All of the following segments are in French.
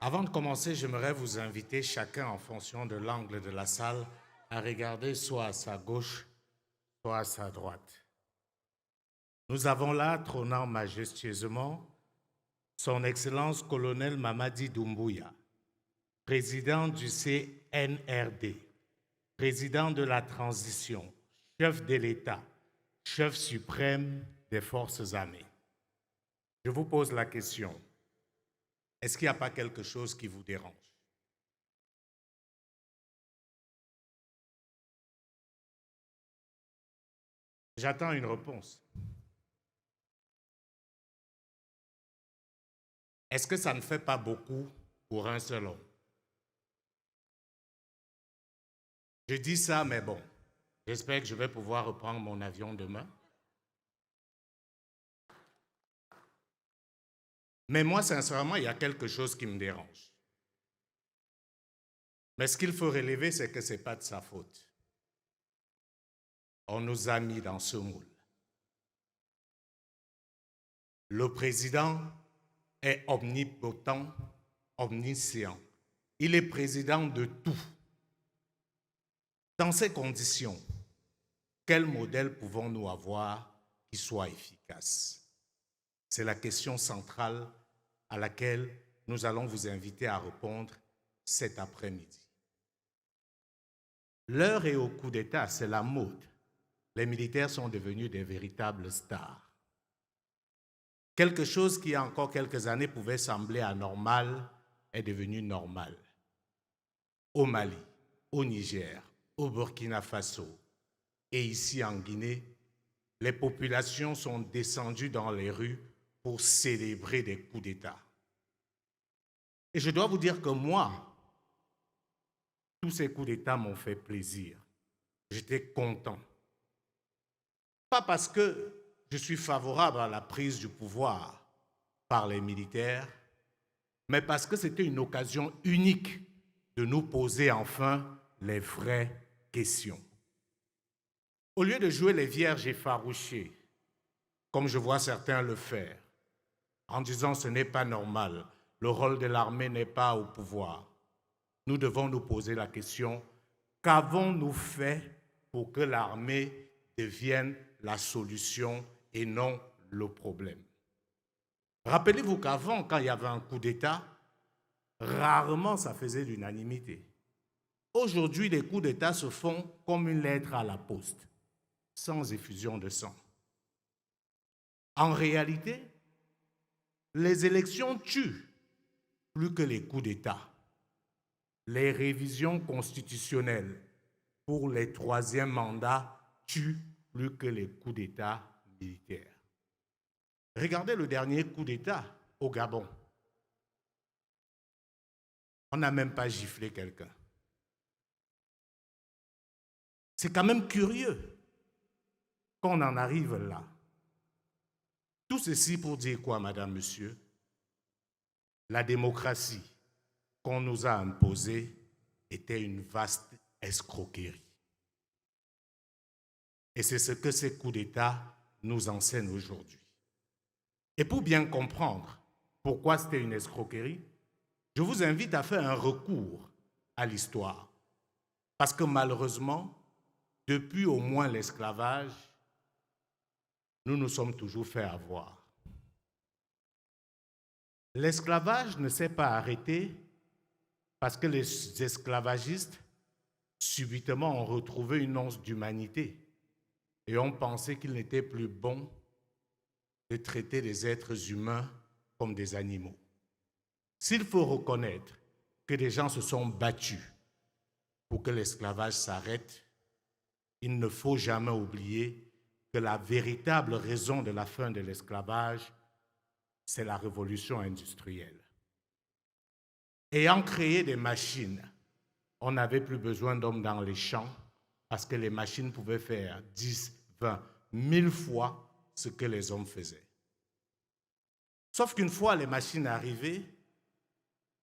Avant de commencer, j'aimerais vous inviter chacun en fonction de l'angle de la salle à regarder soit à sa gauche, soit à sa droite. Nous avons là, trônant majestueusement, son Excellence colonel Mamadi Doumbouya, président du CNRD, président de la transition, chef de l'État, chef suprême des forces armées. Je vous pose la question, est-ce qu'il n'y a pas quelque chose qui vous dérange? J'attends une réponse. Est-ce que ça ne fait pas beaucoup pour un seul homme? Je dis ça, mais bon, j'espère que je vais pouvoir reprendre mon avion demain. Mais moi, sincèrement, il y a quelque chose qui me dérange. Mais ce qu'il faut relever, c'est que ce n'est pas de sa faute. On nous a mis dans ce moule. Le président est omnipotent, omniscient. Il est président de tout. Dans ces conditions, quel modèle pouvons-nous avoir qui soit efficace? C'est la question centrale à laquelle nous allons vous inviter à répondre cet après-midi. L'heure est au coup d'État, c'est la mode. Les militaires sont devenus des véritables stars. Quelque chose qui, il y a encore quelques années, pouvait sembler anormal est devenu normal. Au Mali, au Niger, au Burkina Faso et ici en Guinée, les populations sont descendues dans les rues pour célébrer des coups d'État. Et je dois vous dire que moi, tous ces coups d'État m'ont fait plaisir. J'étais content. Pas parce que je suis favorable à la prise du pouvoir par les militaires, mais parce que c'était une occasion unique de nous poser enfin les vraies questions. Au lieu de jouer les vierges effarouchées, comme je vois certains le faire, en disant ce n'est pas normal, le rôle de l'armée n'est pas au pouvoir, nous devons nous poser la question, qu'avons-nous fait pour que l'armée devienne la solution et non le problème? Rappelez-vous qu'avant, quand il y avait un coup d'État, rarement ça faisait l'unanimité. Aujourd'hui, les coups d'État se font comme une lettre à la poste, sans effusion de sang. En réalité, les élections tuent plus que les coups d'État. Les révisions constitutionnelles pour les troisièmes mandats tuent plus que les coups d'État militaires. Regardez le dernier coup d'État au Gabon. On n'a même pas giflé quelqu'un. C'est quand même curieux qu'on en arrive là. Tout ceci pour dire quoi, madame, monsieur? La démocratie qu'on nous a imposée était une vaste escroquerie. Et c'est ce que ces coups d'État nous enseignent aujourd'hui. Et pour bien comprendre pourquoi c'était une escroquerie, je vous invite à faire un recours à l'histoire. Parce que malheureusement, depuis au moins l'esclavage, nous nous sommes toujours fait avoir. L'esclavage ne s'est pas arrêté parce que les esclavagistes, subitement, ont retrouvé une once d'humanité et ont pensé qu'il n'était plus bon de traiter les êtres humains comme des animaux. S'il faut reconnaître que des gens se sont battus pour que l'esclavage s'arrête, il ne faut jamais oublier que la véritable raison de la fin de l'esclavage, c'est la révolution industrielle. Ayant créé des machines, on n'avait plus besoin d'hommes dans les champs parce que les machines pouvaient faire 10, 20, 1000 fois ce que les hommes faisaient. Sauf qu'une fois les machines arrivées,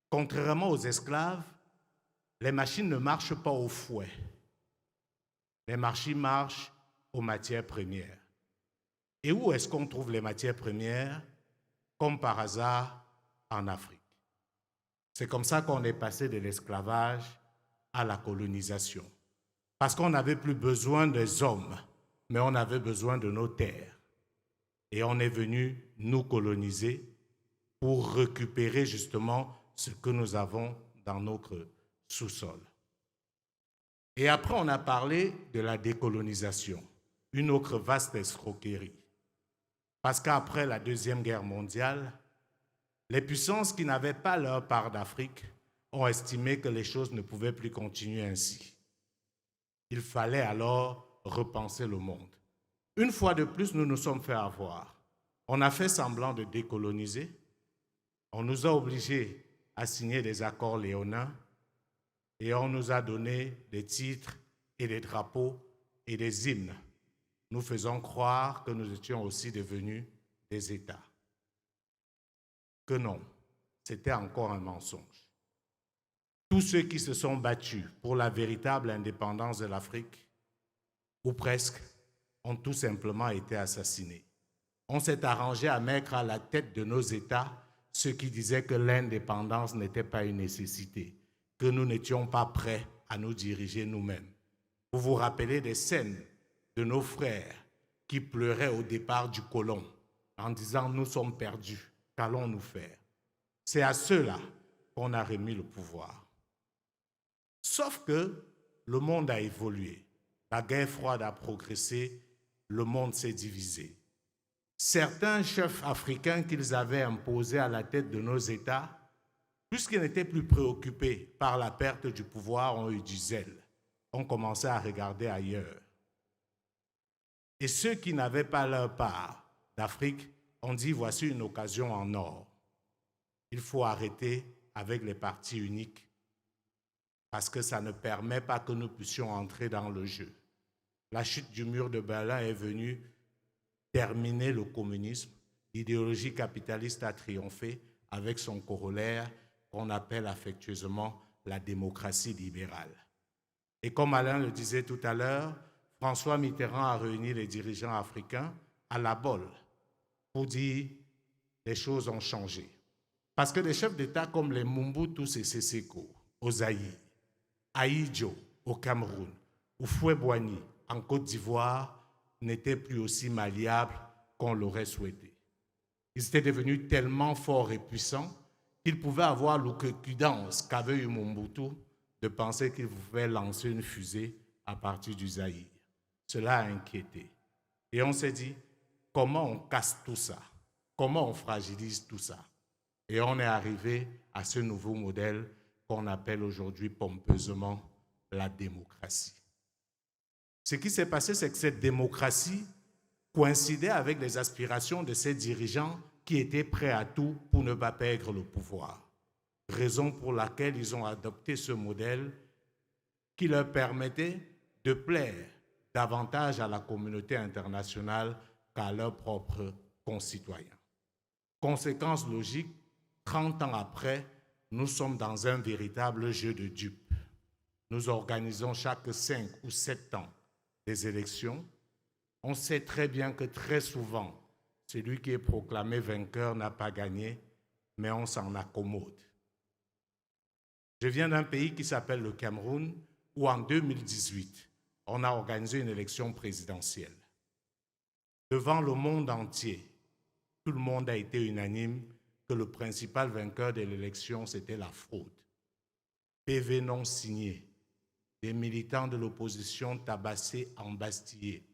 contrairement aux esclaves, les machines ne marchent pas au fouet. Les machines marchent aux matières premières. Et où est-ce qu'on trouve les matières premières? Comme par hasard, en Afrique. C'est comme ça qu'on est passé de l'esclavage à la colonisation. Parce qu'on n'avait plus besoin des hommes, mais on avait besoin de nos terres. Et on est venu nous coloniser pour récupérer justement ce que nous avons dans notre sous-sol. Et après, on a parlé de la décolonisation, une autre vaste escroquerie. Parce qu'après la Deuxième Guerre mondiale, les puissances qui n'avaient pas leur part d'Afrique ont estimé que les choses ne pouvaient plus continuer ainsi. Il fallait alors repenser le monde. Une fois de plus, nous nous sommes fait avoir. On a fait semblant de décoloniser. On nous a obligés à signer des accords léonins et on nous a donné des titres et des drapeaux et des hymnes. Nous faisons croire que nous étions aussi devenus des États. Que non, c'était encore un mensonge. Tous ceux qui se sont battus pour la véritable indépendance de l'Afrique, ou presque, ont tout simplement été assassinés. On s'est arrangé à mettre à la tête de nos États ceux qui disaient que l'indépendance n'était pas une nécessité, que nous n'étions pas prêts à nous diriger nous-mêmes. Vous vous rappelez des scènes de nos frères qui pleuraient au départ du colon en disant « nous sommes perdus, qu'allons-nous faire ?» C'est à ceux-là qu'on a remis le pouvoir. Sauf que le monde a évolué, la guerre froide a progressé, le monde s'est divisé. Certains chefs africains qu'ils avaient imposés à la tête de nos États, puisqu'ils n'étaient plus préoccupés par la perte du pouvoir, ont eu du zèle, ont commencé à regarder ailleurs. Et ceux qui n'avaient pas leur part d'Afrique ont dit « voici une occasion en or. Il faut arrêter avec les partis uniques parce que ça ne permet pas que nous puissions entrer dans le jeu. » La chute du mur de Berlin est venue terminer le communisme. L'idéologie capitaliste a triomphé avec son corollaire qu'on appelle affectueusement la démocratie libérale. Et comme Alain le disait tout à l'heure, François Mitterrand a réuni les dirigeants africains à La Baule pour dire les choses ont changé. Parce que des chefs d'État comme les Mobutu Sese Seko au Zaïre, Ahidjo au Cameroun, ou Houphouët-Boigny en Côte d'Ivoire n'étaient plus aussi malléables qu'on l'aurait souhaité. Ils étaient devenus tellement forts et puissants qu'ils pouvaient avoir l'outrecuidance qu'avait eu Mobutu de penser qu'il pouvait lancer une fusée à partir du Zaïre. Cela a inquiété. Et on s'est dit, comment on casse tout ça? Comment on fragilise tout ça? Et on est arrivé à ce nouveau modèle qu'on appelle aujourd'hui pompeusement la démocratie. Ce qui s'est passé, c'est que cette démocratie coïncidait avec les aspirations de ces dirigeants qui étaient prêts à tout pour ne pas perdre le pouvoir. Raison pour laquelle ils ont adopté ce modèle qui leur permettait de plaire davantage à la communauté internationale qu'à leurs propres concitoyens. Conséquence logique, 30 ans après, nous sommes dans un véritable jeu de dupes. Nous organisons chaque 5 ou 7 ans des élections. On sait très bien que très souvent, celui qui est proclamé vainqueur n'a pas gagné, mais on s'en accommode. Je viens d'un pays qui s'appelle le Cameroun, où en 2018, on a organisé une élection présidentielle. Devant le monde entier, tout le monde a été unanime que le principal vainqueur de l'élection, c'était la fraude. PV non signé, des militants de l'opposition tabassés, embastillés.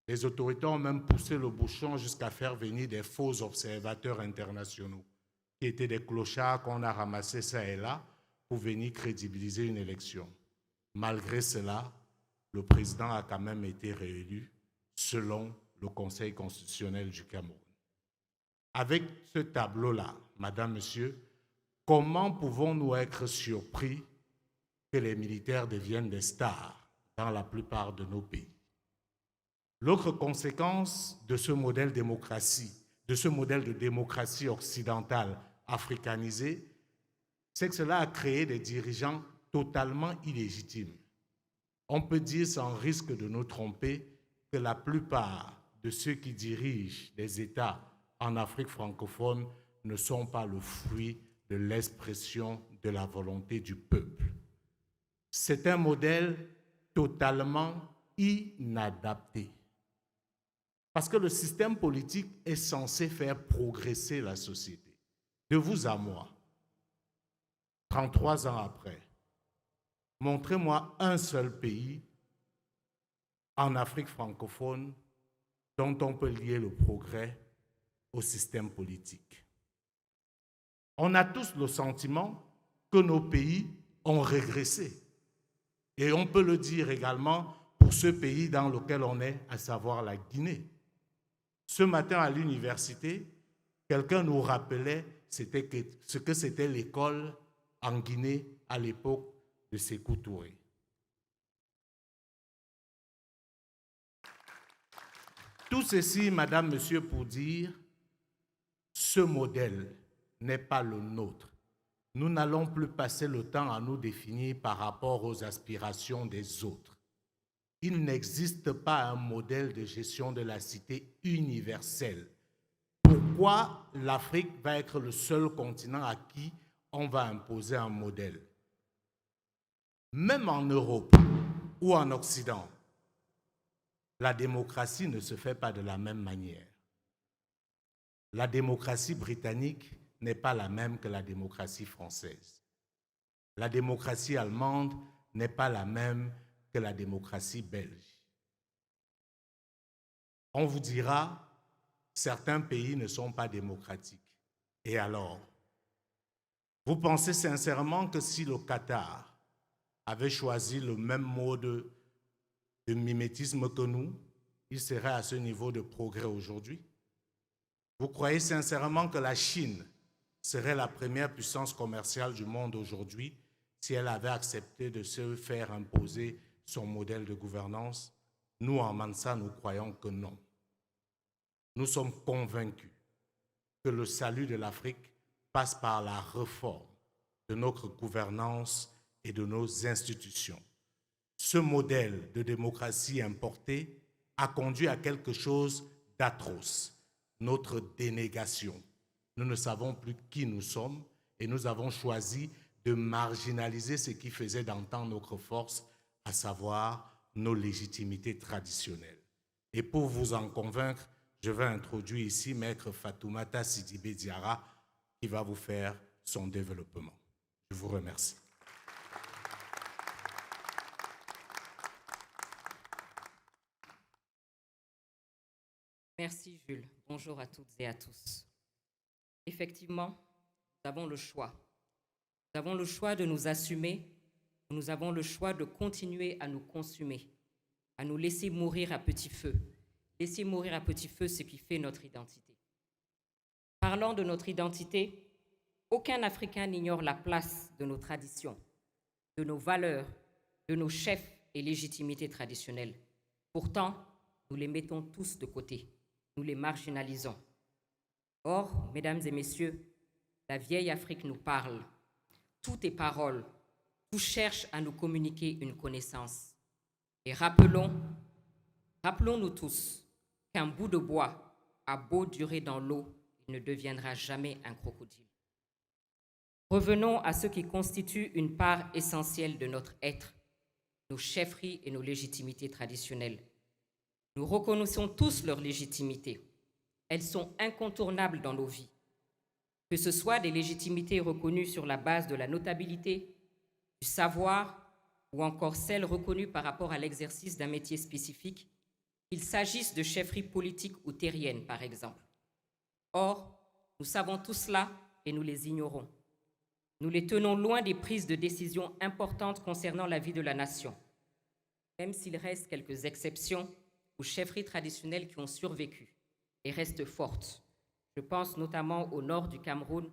Les autorités ont même poussé le bouchon jusqu'à faire venir des faux observateurs internationaux, qui étaient des clochards qu'on a ramassés ça et là pour venir crédibiliser une élection. Malgré cela, le président a quand même été réélu selon le Conseil constitutionnel du Cameroun. Avec ce tableau-là, Madame, Monsieur, comment pouvons-nous être surpris que les militaires deviennent des stars dans la plupart de nos pays? L'autre conséquence de ce modèle de démocratie occidentale africanisée, c'est que cela a créé des dirigeants totalement illégitimes. On peut dire sans risque de nous tromper que la plupart de ceux qui dirigent des États en Afrique francophone ne sont pas le fruit de l'expression de la volonté du peuple. C'est un modèle totalement inadapté. Parce que le système politique est censé faire progresser la société. De vous à moi, 33 ans après, montrez-moi un seul pays en Afrique francophone dont on peut lier le progrès au système politique. On a tous le sentiment que nos pays ont régressé. Et on peut le dire également pour ce pays dans lequel on est, à savoir la Guinée. Ce matin à l'université, quelqu'un nous rappelait ce que c'était l'école en Guinée à l'époque de Sékou Touré. Tout ceci, madame, monsieur, pour dire, ce modèle n'est pas le nôtre. Nous n'allons plus passer le temps à nous définir par rapport aux aspirations des autres. Il n'existe pas un modèle de gestion de la cité universel. Pourquoi l'Afrique va être le seul continent à qui on va imposer un modèle? Même en Europe ou en Occident, la démocratie ne se fait pas de la même manière. La démocratie britannique n'est pas la même que la démocratie française. La démocratie allemande n'est pas la même que la démocratie belge. On vous dira, certains pays ne sont pas démocratiques. Et alors? Vous pensez sincèrement que si le Qatar avait choisi le même mode de mimétisme que nous, il serait à ce niveau de progrès aujourd'hui? Vous croyez sincèrement que la Chine serait la première puissance commerciale du monde aujourd'hui si elle avait accepté de se faire imposer son modèle de gouvernance? Nous, en Mansa, nous croyons que non. Nous sommes convaincus que le salut de l'Afrique passe par la réforme de notre gouvernance et de nos institutions. Ce modèle de démocratie importée a conduit à quelque chose d'atroce, notre dénégation. Nous ne savons plus qui nous sommes et nous avons choisi de marginaliser ce qui faisait d'antan notre force, à savoir nos légitimités traditionnelles. Et pour vous en convaincre, je vais introduire ici Maître Fatoumata Sidibé Diarra qui va vous faire son développement. Je vous remercie. Merci Jules. Bonjour à toutes et à tous. Effectivement, nous avons le choix. Nous avons le choix de nous assumer, nous avons le choix de continuer à nous consumer, à nous laisser mourir à petit feu. Laisser mourir à petit feu ce qui fait notre identité. Parlant de notre identité, aucun Africain n'ignore la place de nos traditions, de nos valeurs, de nos chefs et légitimités traditionnelles. Pourtant, nous les mettons tous de côté. Nous les marginalisons. Or, mesdames et messieurs, la vieille Afrique nous parle. Tout est parole. Tout cherche à nous communiquer une connaissance. Et rappelons-nous tous qu'un bout de bois a beau durer dans l'eau, il ne deviendra jamais un crocodile. Revenons à ce qui constitue une part essentielle de notre être, nos chefferies et nos légitimités traditionnelles. Nous reconnaissons tous leur légitimité. Elles sont incontournables dans nos vies. Que ce soit des légitimités reconnues sur la base de la notabilité, du savoir, ou encore celles reconnues par rapport à l'exercice d'un métier spécifique, qu'il s'agisse de chefferies politiques ou terriennes, par exemple. Or, nous savons tout cela et nous les ignorons. Nous les tenons loin des prises de décision importantes concernant la vie de la nation. Même s'il reste quelques exceptions, aux chefferies traditionnelles qui ont survécu et restent fortes. Je pense notamment au nord du Cameroun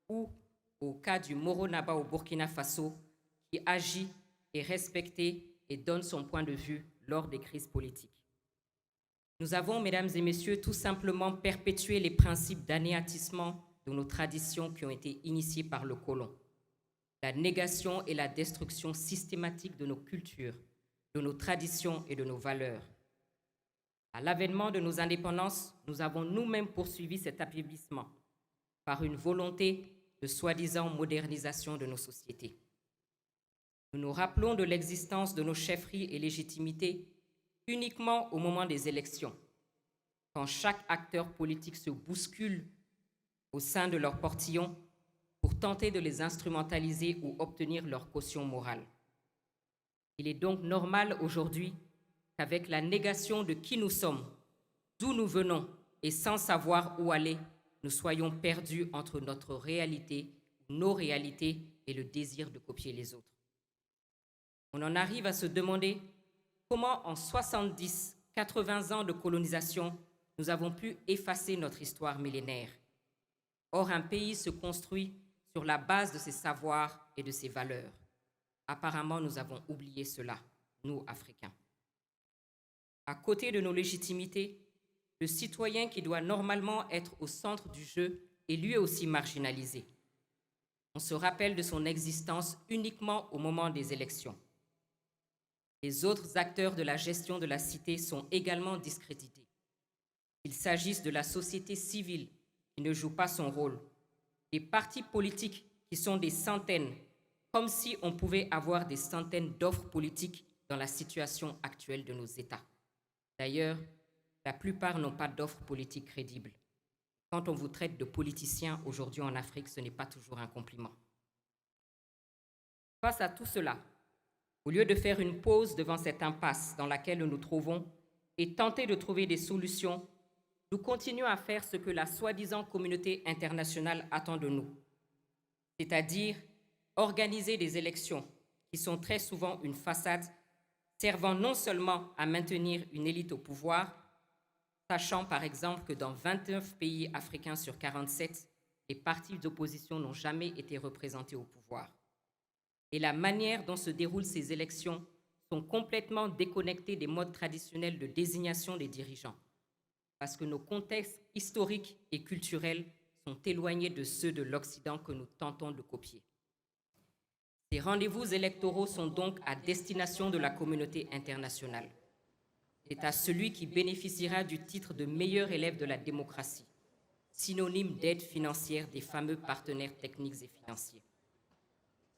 ou au cas du Moro-Naba au Burkina Faso, qui agit, est respecté et donne son point de vue lors des crises politiques. Nous avons, mesdames et messieurs, tout simplement perpétué les principes d'anéantissement de nos traditions qui ont été initiés par le colon. La négation et la destruction systématique de nos cultures, de nos traditions et de nos valeurs. À l'avènement de nos indépendances, nous avons nous-mêmes poursuivi cet affaiblissement par une volonté de soi-disant modernisation de nos sociétés. Nous nous rappelons de l'existence de nos chefferies et légitimités uniquement au moment des élections, quand chaque acteur politique se bouscule au sein de leur portillon pour tenter de les instrumentaliser ou obtenir leur caution morale. Il est donc normal aujourd'hui qu'avec la négation de qui nous sommes, d'où nous venons et sans savoir où aller, nous soyons perdus entre notre réalité, nos réalités et le désir de copier les autres. On en arrive à se demander comment en 70, 80 ans de colonisation, nous avons pu effacer notre histoire millénaire. Or, un pays se construit sur la base de ses savoirs et de ses valeurs. Apparemment, nous avons oublié cela, nous, Africains. À côté de nos légitimités, le citoyen qui doit normalement être au centre du jeu est lui aussi marginalisé. On se rappelle de son existence uniquement au moment des élections. Les autres acteurs de la gestion de la cité sont également discrédités. Qu'il s'agisse de la société civile qui ne joue pas son rôle, des partis politiques qui sont des centaines, comme si on pouvait avoir des centaines d'offres politiques dans la situation actuelle de nos États. D'ailleurs, la plupart n'ont pas d'offres politiques crédibles. Quand on vous traite de politiciens aujourd'hui en Afrique, ce n'est pas toujours un compliment. Face à tout cela, au lieu de faire une pause devant cette impasse dans laquelle nous nous trouvons et tenter de trouver des solutions, nous continuons à faire ce que la soi-disant communauté internationale attend de nous, c'est-à-dire organiser des élections qui sont très souvent une façade servant non seulement à maintenir une élite au pouvoir, sachant par exemple que dans 29 pays africains sur 47, les partis d'opposition n'ont jamais été représentés au pouvoir. Et la manière dont se déroulent ces élections sont complètement déconnectées des modes traditionnels de désignation des dirigeants, parce que nos contextes historiques et culturels sont éloignés de ceux de l'Occident que nous tentons de copier. Ces rendez-vous électoraux sont donc à destination de la communauté internationale. C'est à celui qui bénéficiera du titre de meilleur élève de la démocratie, synonyme d'aide financière des fameux partenaires techniques et financiers.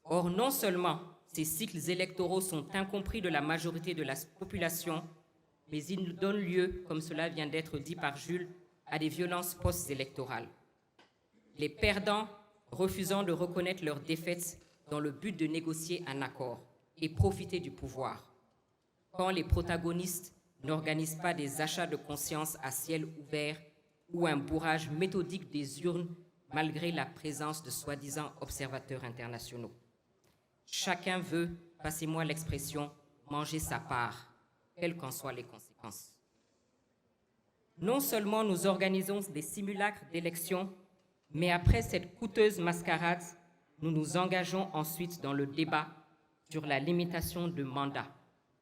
Or, non seulement ces cycles électoraux sont incompris de la majorité de la population, mais ils nous donnent lieu, comme cela vient d'être dit par Jules, à des violences post-électorales. Les perdants refusant de reconnaître leur défaite dans le but de négocier un accord et profiter du pouvoir. Quand les protagonistes n'organisent pas des achats de conscience à ciel ouvert ou un bourrage méthodique des urnes malgré la présence de soi-disant observateurs internationaux. Chacun veut, passez-moi l'expression, manger sa part, quelles qu'en soient les conséquences. Non seulement nous organisons des simulacres d'élections, mais après cette coûteuse mascarade, nous nous engageons ensuite dans le débat sur la limitation de mandat,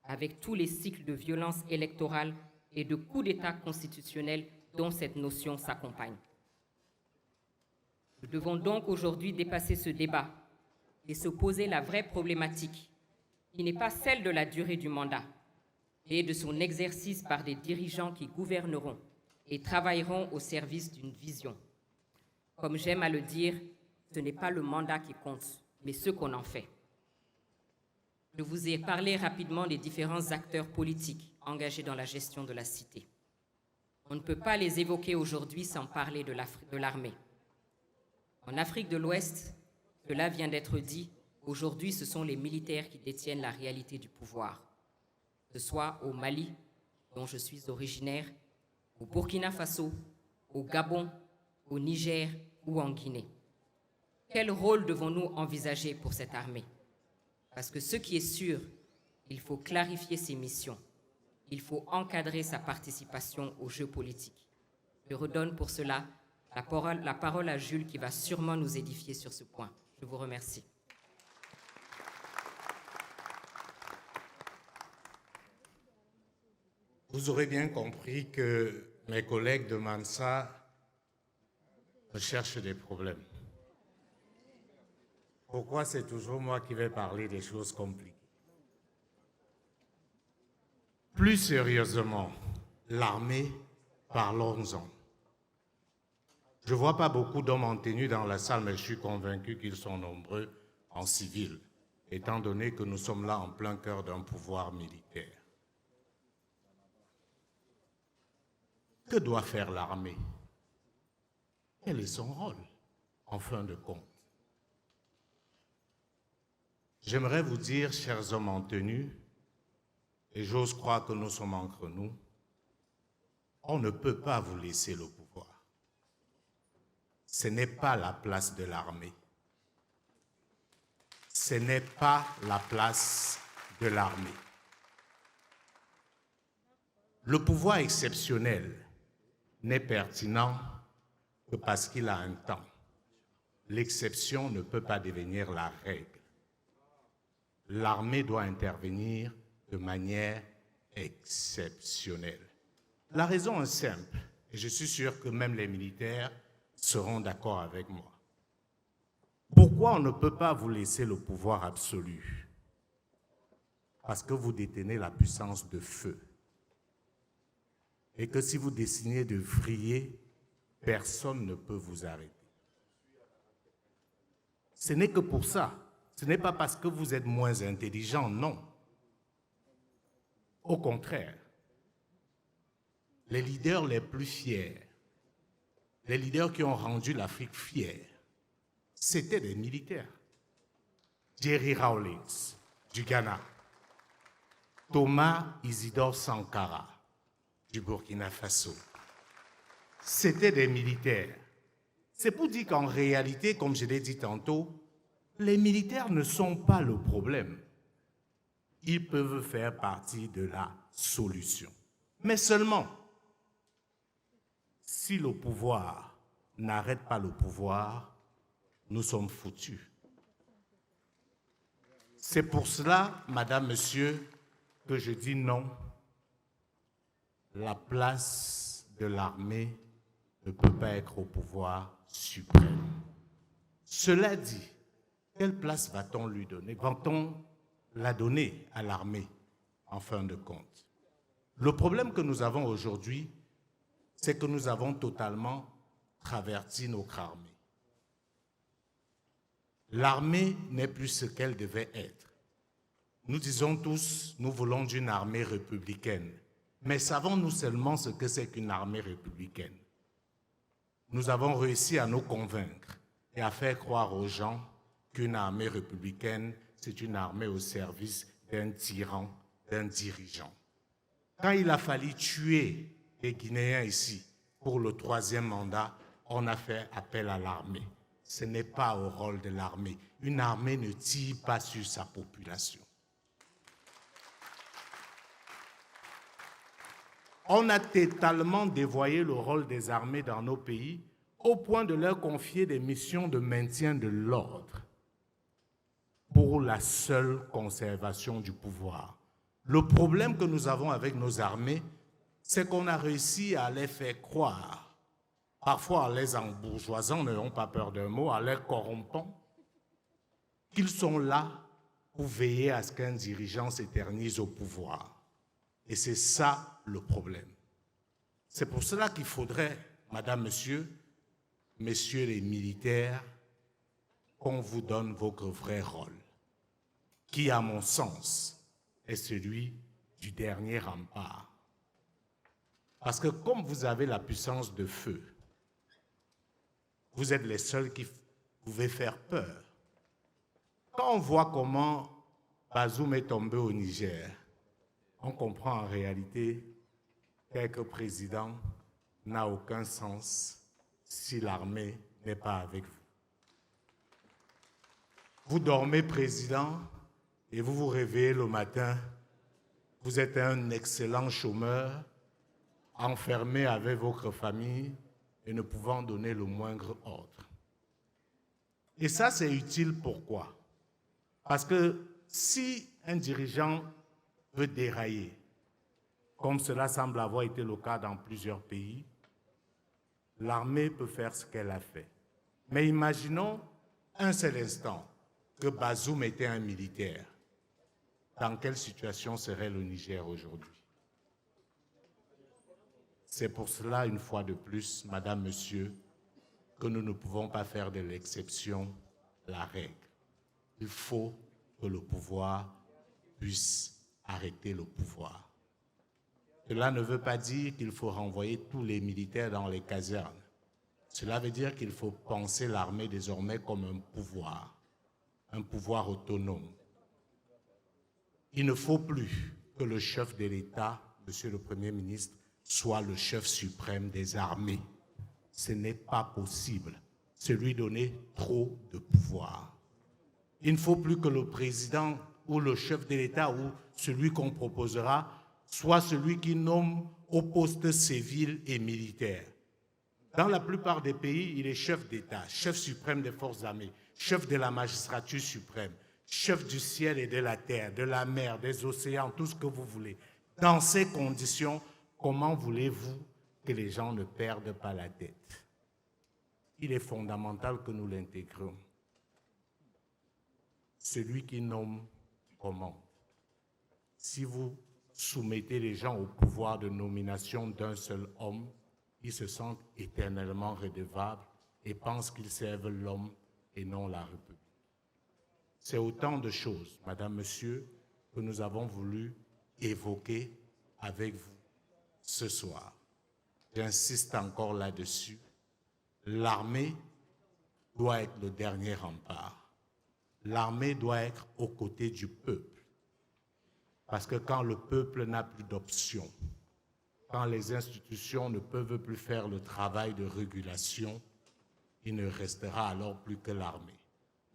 avec tous les cycles de violence électorale et de coups d'État constitutionnels dont cette notion s'accompagne. Nous devons donc aujourd'hui dépasser ce débat et se poser la vraie problématique, qui n'est pas celle de la durée du mandat, mais de son exercice par des dirigeants qui gouverneront et travailleront au service d'une vision. Comme j'aime à le dire, ce n'est pas le mandat qui compte, mais ce qu'on en fait. Je vous ai parlé rapidement des différents acteurs politiques engagés dans la gestion de la cité. On ne peut pas les évoquer aujourd'hui sans parler de l'armée. En Afrique de l'Ouest, cela vient d'être dit, aujourd'hui ce sont les militaires qui détiennent la réalité du pouvoir. Que ce soit au Mali, dont je suis originaire, au Burkina Faso, au Gabon, au Niger ou en Guinée. Quel rôle devons-nous envisager pour cette armée? Parce que ce qui est sûr, il faut clarifier ses missions. Il faut encadrer sa participation aux jeux politiques. Je redonne pour cela la parole à Jules qui va sûrement nous édifier sur ce point. Je vous remercie. Vous aurez bien compris que mes collègues de Mansa cherchent des problèmes. Pourquoi c'est toujours moi qui vais parler des choses compliquées? Plus sérieusement, l'armée, parlons-en. Je ne vois pas beaucoup d'hommes en tenue dans la salle, mais je suis convaincu qu'ils sont nombreux en civil, étant donné que nous sommes là en plein cœur d'un pouvoir militaire. Que doit faire l'armée? Quel est son rôle, en fin de compte? J'aimerais vous dire, chers hommes en tenue, et j'ose croire que nous sommes entre nous, on ne peut pas vous laisser le pouvoir. Ce n'est pas la place de l'armée. Ce n'est pas la place de l'armée. Le pouvoir exceptionnel n'est pertinent que parce qu'il a un temps. L'exception ne peut pas devenir la règle. L'armée doit intervenir de manière exceptionnelle. La raison est simple, et je suis sûr que même les militaires seront d'accord avec moi. Pourquoi on ne peut pas vous laisser le pouvoir absolu? Parce que vous détenez la puissance de feu. Et que si vous décidez de vriller, personne ne peut vous arrêter. Ce n'est que pour ça. Ce n'est pas parce que vous êtes moins intelligent, non. Au contraire, les leaders les plus fiers, les leaders qui ont rendu l'Afrique fière, c'était des militaires. Jerry Rawlings, du Ghana. Thomas Isidore Sankara, du Burkina Faso. C'était des militaires. C'est pour dire qu'en réalité, comme je l'ai dit tantôt, les militaires ne sont pas le problème. Ils peuvent faire partie de la solution. Mais seulement, si le pouvoir n'arrête pas le pouvoir, nous sommes foutus. C'est pour cela, madame, monsieur, que je dis non. La place de l'armée ne peut pas être au pouvoir suprême. Cela dit, quelle place va-t-on lui donner? Va-t-on la donner à l'armée, en fin de compte? Le problème que nous avons aujourd'hui, c'est que nous avons totalement traversé notre armée. L'armée n'est plus ce qu'elle devait être. Nous disons tous, nous voulons d'une armée républicaine. Mais savons-nous seulement ce que c'est qu'une armée républicaine? Nous avons réussi à nous convaincre et à faire croire aux gens qu'une armée républicaine, c'est une armée au service d'un tyran, d'un dirigeant. Quand il a fallu tuer les Guinéens ici pour le 3e mandat, on a fait appel à l'armée. Ce n'est pas au rôle de l'armée. Une armée ne tire pas sur sa population. On a totalement dévoyé le rôle des armées dans nos pays au point de leur confier des missions de maintien de l'ordre pour la seule conservation du pouvoir. Le problème que nous avons avec nos armées, c'est qu'on a réussi à les faire croire, parfois en les embourgeoisant, n'ayons pas peur d'un mot, en les corrompant, qu'ils sont là pour veiller à ce qu'un dirigeant s'éternise au pouvoir. Et c'est ça le problème. C'est pour cela qu'il faudrait, madame, monsieur, messieurs les militaires, qu'on vous donne votre vrai rôle, qui, à mon sens, est celui du dernier rempart. Parce que comme vous avez la puissance de feu, vous êtes les seuls qui pouvez faire peur. Quand on voit comment Bazoum est tombé au Niger, on comprend en réalité qu'être président n'a aucun sens si l'armée n'est pas avec vous. Vous dormez président et vous vous réveillez le matin, vous êtes un excellent chômeur, enfermé avec votre famille et ne pouvant donner le moindre ordre. Et ça, c'est utile pourquoi? Parce que si un dirigeant veut dérailler, comme cela semble avoir été le cas dans plusieurs pays, l'armée peut faire ce qu'elle a fait. Mais imaginons un seul instant que Bazoum était un militaire. Dans quelle situation serait le Niger aujourd'hui? C'est pour cela, une fois de plus, madame, monsieur, que nous ne pouvons pas faire de l'exception la règle. Il faut que le pouvoir puisse arrêter le pouvoir. Cela ne veut pas dire qu'il faut renvoyer tous les militaires dans les casernes. Cela veut dire qu'il faut penser l'armée désormais comme un pouvoir autonome. Il ne faut plus que le chef de l'État, Monsieur le Premier ministre, soit le chef suprême des armées. Ce n'est pas possible. C'est lui donner trop de pouvoir. Il ne faut plus que le président ou le chef de l'État ou celui qu'on proposera soit celui qui nomme aux postes civils et militaires. Dans la plupart des pays, il est chef d'État, chef suprême des forces armées, chef de la magistrature suprême, chef du ciel et de la terre, de la mer, des océans, tout ce que vous voulez. Dans ces conditions, comment voulez-vous que les gens ne perdent pas la tête? Il est fondamental que nous l'intégrions. Celui qui nomme commande. Si vous soumettez les gens au pouvoir de nomination d'un seul homme, ils se sentent éternellement redevables et pensent qu'ils servent l'homme et non la République. C'est autant de choses, Madame, Monsieur, que nous avons voulu évoquer avec vous ce soir. J'insiste encore là-dessus. L'armée doit être le dernier rempart. L'armée doit être aux côtés du peuple. Parce que quand le peuple n'a plus d'option, quand les institutions ne peuvent plus faire le travail de régulation, il ne restera alors plus que l'armée.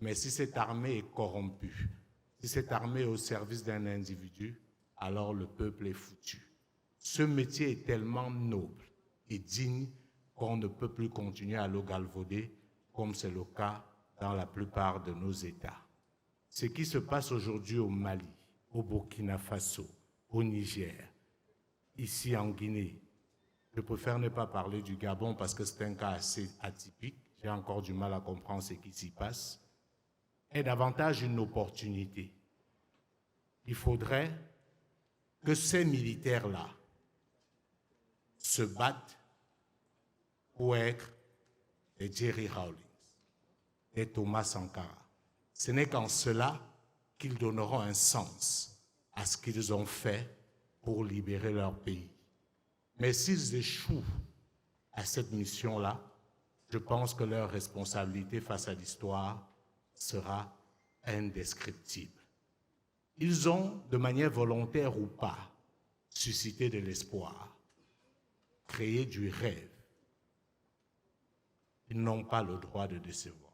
Mais si cette armée est corrompue, si cette armée est au service d'un individu, alors le peuple est foutu. Ce métier est tellement noble et digne qu'on ne peut plus continuer à le galvauder, comme c'est le cas dans la plupart de nos États. Ce qui se passe aujourd'hui au Mali, au Burkina Faso, au Niger, ici en Guinée, je préfère ne pas parler du Gabon parce que c'est un cas assez atypique, j'ai encore du mal à comprendre ce qui s'y passe, est davantage une opportunité. Il faudrait que ces militaires-là se battent pour être des Jerry Rawlings, des Thomas Sankara. Ce n'est qu'en cela qu'ils donneront un sens à ce qu'ils ont fait pour libérer leur pays. Mais s'ils échouent à cette mission-là, je pense que leur responsabilité face à l'histoire sera indescriptible. Ils ont, de manière volontaire ou pas, suscité de l'espoir, créé du rêve. Ils n'ont pas le droit de décevoir.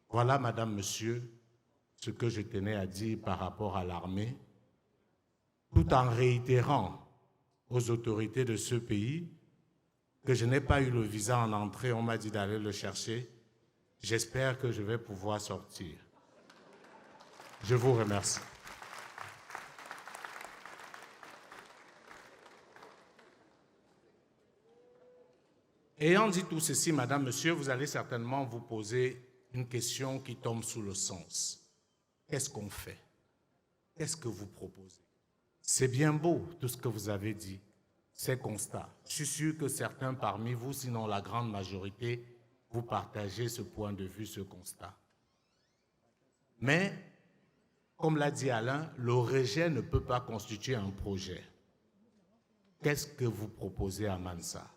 Voilà, Madame, Monsieur, ce que je tenais à dire par rapport à l'armée, tout en réitérant aux autorités de ce pays que je n'ai pas eu le visa en entrée, on m'a dit d'aller le chercher. J'espère que je vais pouvoir sortir. Je vous remercie. Ayant dit tout ceci, Madame, Monsieur, vous allez certainement vous poser une question qui tombe sous le sens. Qu'est-ce qu'on fait? Qu'est-ce que vous proposez? C'est bien beau tout ce que vous avez dit, ces constats. Je suis sûr que certains parmi vous, sinon la grande majorité, vous partagez ce point de vue, ce constat. Mais, comme l'a dit Alain, le rejet ne peut pas constituer un projet. Qu'est-ce que vous proposez à Mansa?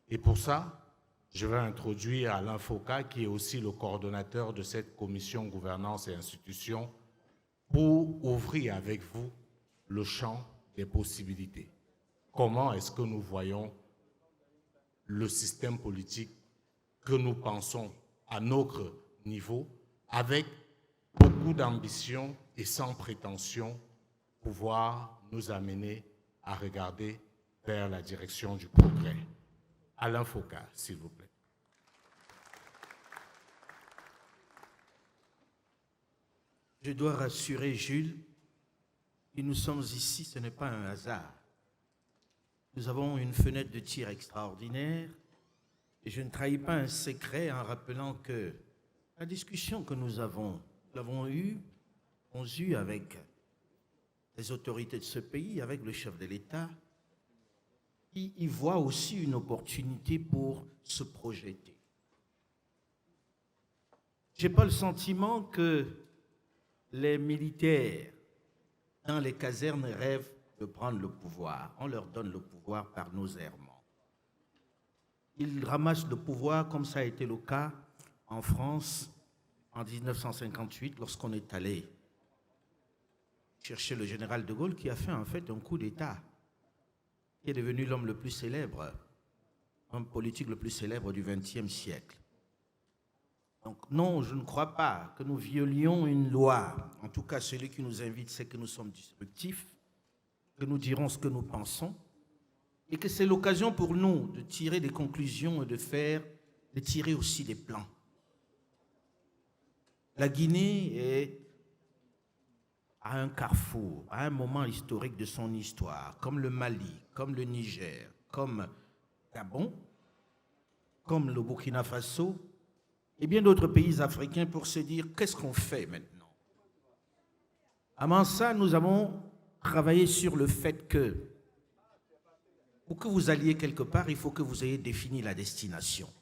Et pour ça, je vais introduire Alain Foka, qui est aussi le coordonnateur de cette commission gouvernance et institutions, pour ouvrir avec vous le champ des possibilités. Comment est-ce que nous voyons le système politique que nous pensons à notre niveau, avec beaucoup d'ambition et sans prétention, pouvoir nous amener à regarder vers la direction du progrès. Alain Foka, s'il vous plaît. Je dois rassurer Jules, que nous sommes ici, ce n'est pas un hasard. Nous avons une fenêtre de tir extraordinaire et je ne trahis pas un secret en rappelant que la discussion que nous l'avons eue avec les autorités de ce pays, avec le chef de l'État, qui y voit aussi une opportunité pour se projeter. Je n'ai pas le sentiment que les militaires dans les casernes rêvent de prendre le pouvoir. On leur donne le pouvoir par nos errements. Ils ramassent le pouvoir comme ça a été le cas en France en 1958 lorsqu'on est allé chercher le général de Gaulle qui a fait en fait un coup d'État, qui est devenu l'homme le plus célèbre, homme politique le plus célèbre du XXe siècle. Donc non, je ne crois pas que nous violions une loi. En tout cas, celui qui nous invite, c'est que nous sommes disruptifs, que nous dirons ce que nous pensons, et que c'est l'occasion pour nous de tirer des conclusions et de tirer aussi des plans. La Guinée est à un carrefour, à un moment historique de son histoire, comme le Mali, comme le Niger, comme Gabon, comme le Burkina Faso, et bien d'autres pays africains pour se dire qu'est-ce qu'on fait maintenant. Avant ça, nous avons travaillé sur le fait que pour que vous alliez quelque part, il faut que vous ayez défini la destination.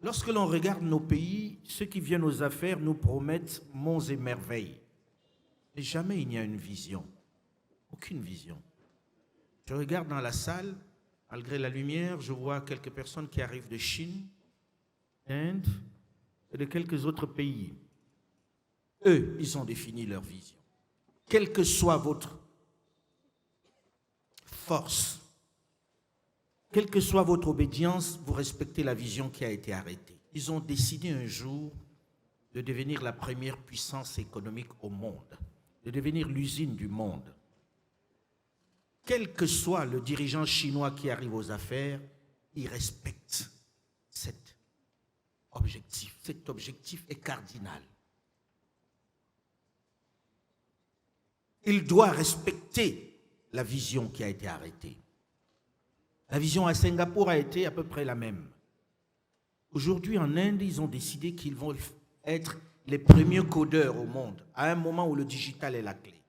Lorsque l'on regarde nos pays, ceux qui viennent aux affaires nous promettent monts et merveilles. Mais jamais il n'y a une vision. Aucune vision. Je regarde dans la salle, malgré la lumière, je vois quelques personnes qui arrivent de Chine, d'Inde et de quelques autres pays. Eux, ils ont défini leur vision. Quelle que soit votre force, quelle que soit votre obédience, vous respectez la vision qui a été arrêtée. Ils ont décidé un jour de devenir la première puissance économique au monde, de devenir l'usine du monde. Quel que soit le dirigeant chinois qui arrive aux affaires, il respecte cet objectif. Cet objectif est cardinal. Il doit respecter la vision qui a été arrêtée. La vision à Singapour a été à peu près la même. Aujourd'hui, en Inde, ils ont décidé qu'ils vont être les premiers codeurs au monde, à un moment où le digital est la clé.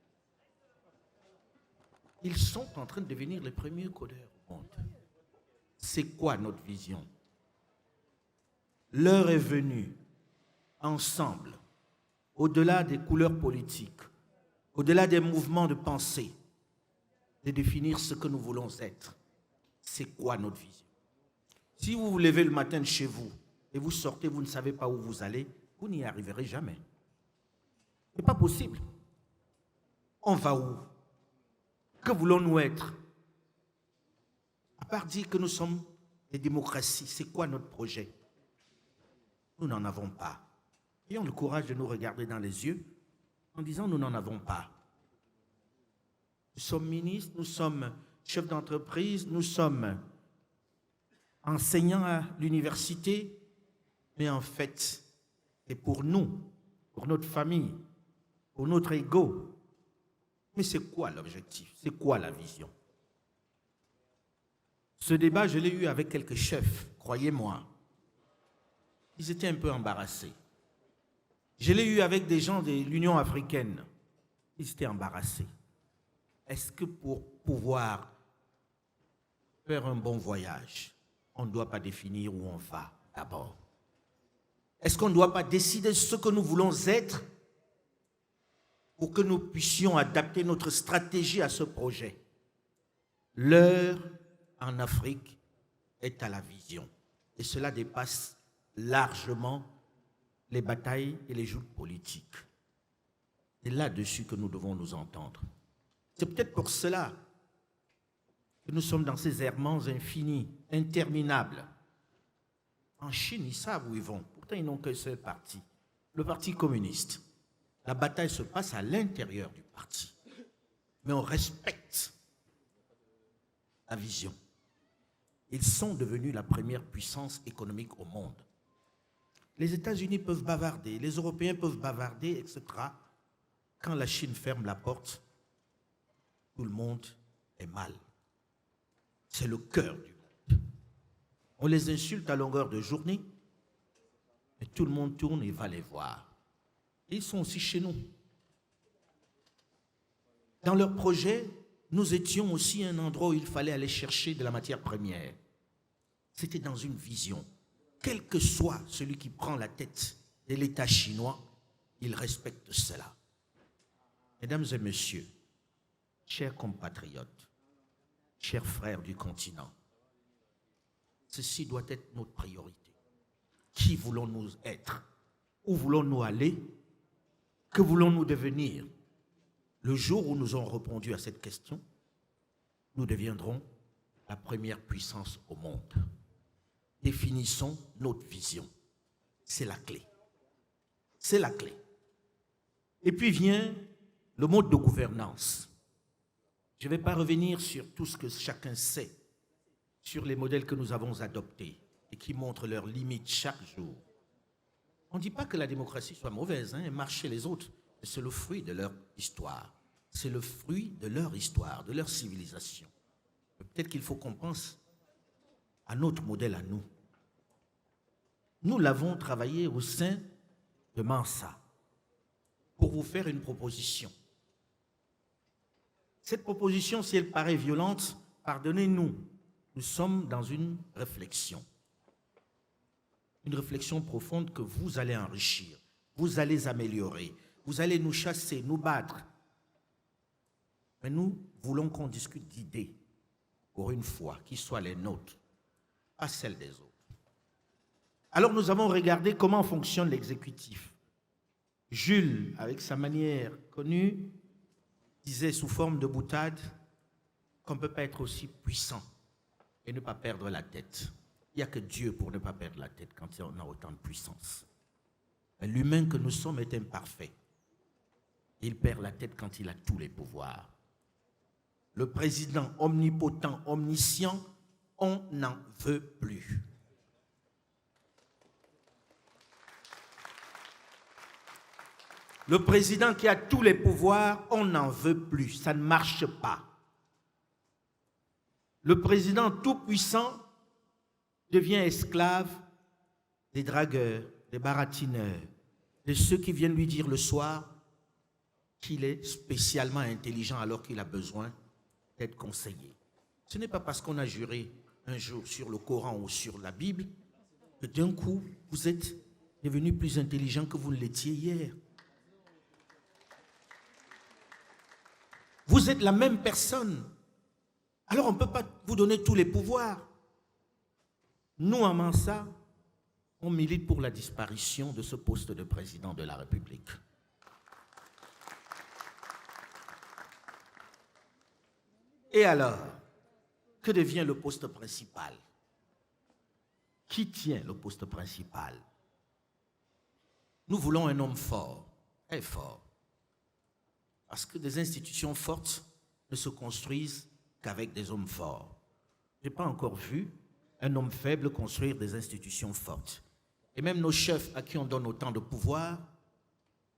Ils sont en train de devenir les premiers codeurs au monde. C'est quoi notre vision? L'heure est venue, ensemble, au-delà des couleurs politiques, au-delà des mouvements de pensée, de définir ce que nous voulons être. C'est quoi notre vision? Si vous vous levez le matin de chez vous et vous sortez, vous ne savez pas où vous allez, vous n'y arriverez jamais. Ce n'est pas possible. On va où? Que voulons-nous être? À part dire que nous sommes des démocraties, c'est quoi notre projet? Nous n'en avons pas. Ayons le courage de nous regarder dans les yeux en disant nous n'en avons pas. Nous sommes ministres, nous sommes chefs d'entreprise, nous sommes enseignants à l'université, mais en fait, c'est pour nous, pour notre famille, pour notre ego. Mais c'est quoi l'objectif? C'est quoi la vision? Ce débat, je l'ai eu avec quelques chefs, croyez-moi. Ils étaient un peu embarrassés. Je l'ai eu avec des gens de l'Union africaine. Ils étaient embarrassés. Est-ce que pour pouvoir faire un bon voyage, on ne doit pas définir où on va d'abord? Est-ce qu'on ne doit pas décider ce que nous voulons être pour que nous puissions adapter notre stratégie à ce projet? L'heure en Afrique est à la vision. Et cela dépasse largement les batailles et les joutes politiques. C'est là-dessus que nous devons nous entendre. C'est peut-être pour cela que nous sommes dans ces errements infinis, interminables. En Chine, ils savent où ils vont. Pourtant, ils n'ont qu'un seul parti, le Parti communiste. La bataille se passe à l'intérieur du parti. Mais on respecte la vision. Ils sont devenus la première puissance économique au monde. Les États-Unis peuvent bavarder, les Européens peuvent bavarder, etc. Quand la Chine ferme la porte, tout le monde est mal. C'est le cœur du monde. On les insulte à longueur de journée, mais tout le monde tourne et va les voir. Et ils sont aussi chez nous. Dans leur projet, nous étions aussi un endroit où il fallait aller chercher de la matière première. C'était dans une vision. quel que soit celui qui prend la tête de l'État chinois, il respecte cela. Mesdames et messieurs, chers compatriotes, chers frères du continent, ceci doit être notre priorité. Qui voulons-nous être? Où voulons-nous aller? Que voulons-nous devenir? Le jour où nous aurons répondu à cette question, nous deviendrons la première puissance au monde. Définissons notre vision. C'est la clé. C'est la clé. Et puis vient le mode de gouvernance. Je ne vais pas revenir sur tout ce que chacun sait, sur les modèles que nous avons adoptés et qui montrent leurs limites chaque jour. On ne dit pas que la démocratie soit mauvaise, elle marche chez les autres, mais c'est le fruit de leur histoire. C'est le fruit de leur histoire, de leur civilisation. Peut-être qu'il faut qu'on pense à notre modèle à nous. Nous l'avons travaillé au sein de Mensa pour vous faire une proposition. Cette proposition, si elle paraît violente, pardonnez-nous. Nous sommes dans une réflexion profonde que vous allez enrichir, vous allez améliorer, vous allez nous chasser, nous battre. Mais nous voulons qu'on discute d'idées, pour une fois, qui soient les nôtres, pas celles des autres. Alors nous avons regardé comment fonctionne l'exécutif. Jules, avec sa manière connue, disait sous forme de boutade qu'on ne peut pas être aussi puissant et ne pas perdre la tête. Il n'y a que Dieu pour ne pas perdre la tête quand on a autant de puissance. Mais l'humain que nous sommes est imparfait. Il perd la tête quand il a tous les pouvoirs. Le président omnipotent, omniscient, on n'en veut plus. Le président qui a tous les pouvoirs, on n'en veut plus. Ça ne marche pas. Le président tout-puissant devient esclave des dragueurs, des baratineurs, de ceux qui viennent lui dire le soir qu'il est spécialement intelligent alors qu'il a besoin d'être conseillé. Ce n'est pas parce qu'on a juré un jour sur le Coran ou sur la Bible que d'un coup, vous êtes devenu plus intelligent que vous ne l'étiez hier. Vous êtes la même personne. Alors on ne peut pas vous donner tous les pouvoirs. Nous, à Mensa, on milite pour la disparition de ce poste de président de la République. Et alors, que devient le poste principal? Qui tient le poste principal? Nous voulons un homme fort, très fort. Parce que des institutions fortes ne se construisent qu'avec des hommes forts. Je n'ai pas encore vu un homme faible construire des institutions fortes. Et même nos chefs à qui on donne autant de pouvoir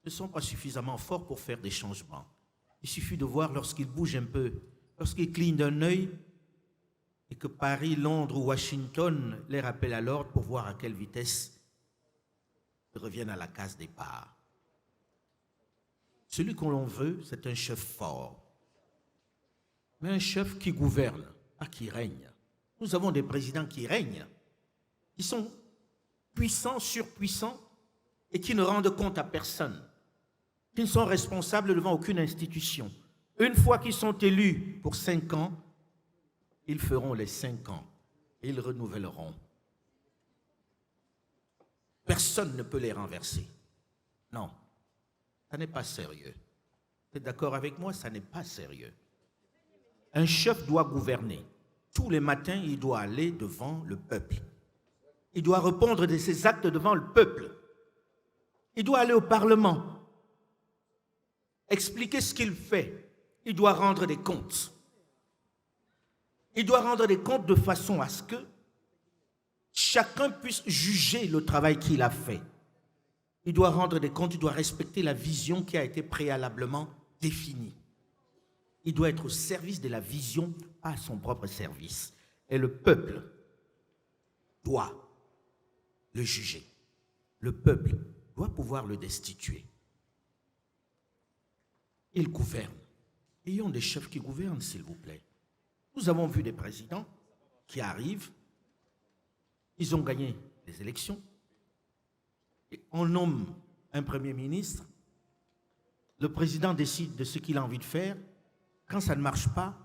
ne sont pas suffisamment forts pour faire des changements. Il suffit de voir lorsqu'ils bougent un peu, lorsqu'ils clignent d'un œil et que Paris, Londres ou Washington les rappellent à l'ordre pour voir à quelle vitesse ils reviennent à la case départ. Celui qu'on l'on veut, c'est un chef fort. Mais un chef qui gouverne, pas qui règne. Nous avons des présidents qui règnent. Ils sont puissants, surpuissants, et qui ne rendent compte à personne. Qui ne sont responsables devant aucune institution. Une fois qu'ils sont élus pour 5 ans, ils feront les 5 ans. Et ils renouvelleront. Personne ne peut les renverser. Non. Ça n'est pas sérieux. Vous êtes d'accord avec moi? Ça n'est pas sérieux. Un chef doit gouverner. Tous les matins, il doit aller devant le peuple. Il doit répondre de ses actes devant le peuple. Il doit aller au Parlement. Expliquer ce qu'il fait. Il doit rendre des comptes. Il doit rendre des comptes de façon à ce que chacun puisse juger le travail qu'il a fait. Il doit rendre des comptes, il doit respecter la vision qui a été préalablement définie. Il doit être au service de la vision, pas à son propre service. Et le peuple doit le juger. Le peuple doit pouvoir le destituer. Il gouverne. Ayons des chefs qui gouvernent, s'il vous plaît. Nous avons vu des présidents qui arrivent, ils ont gagné les élections. Et on nomme un Premier ministre. Le président décide de ce qu'il a envie de faire. Quand ça ne marche pas,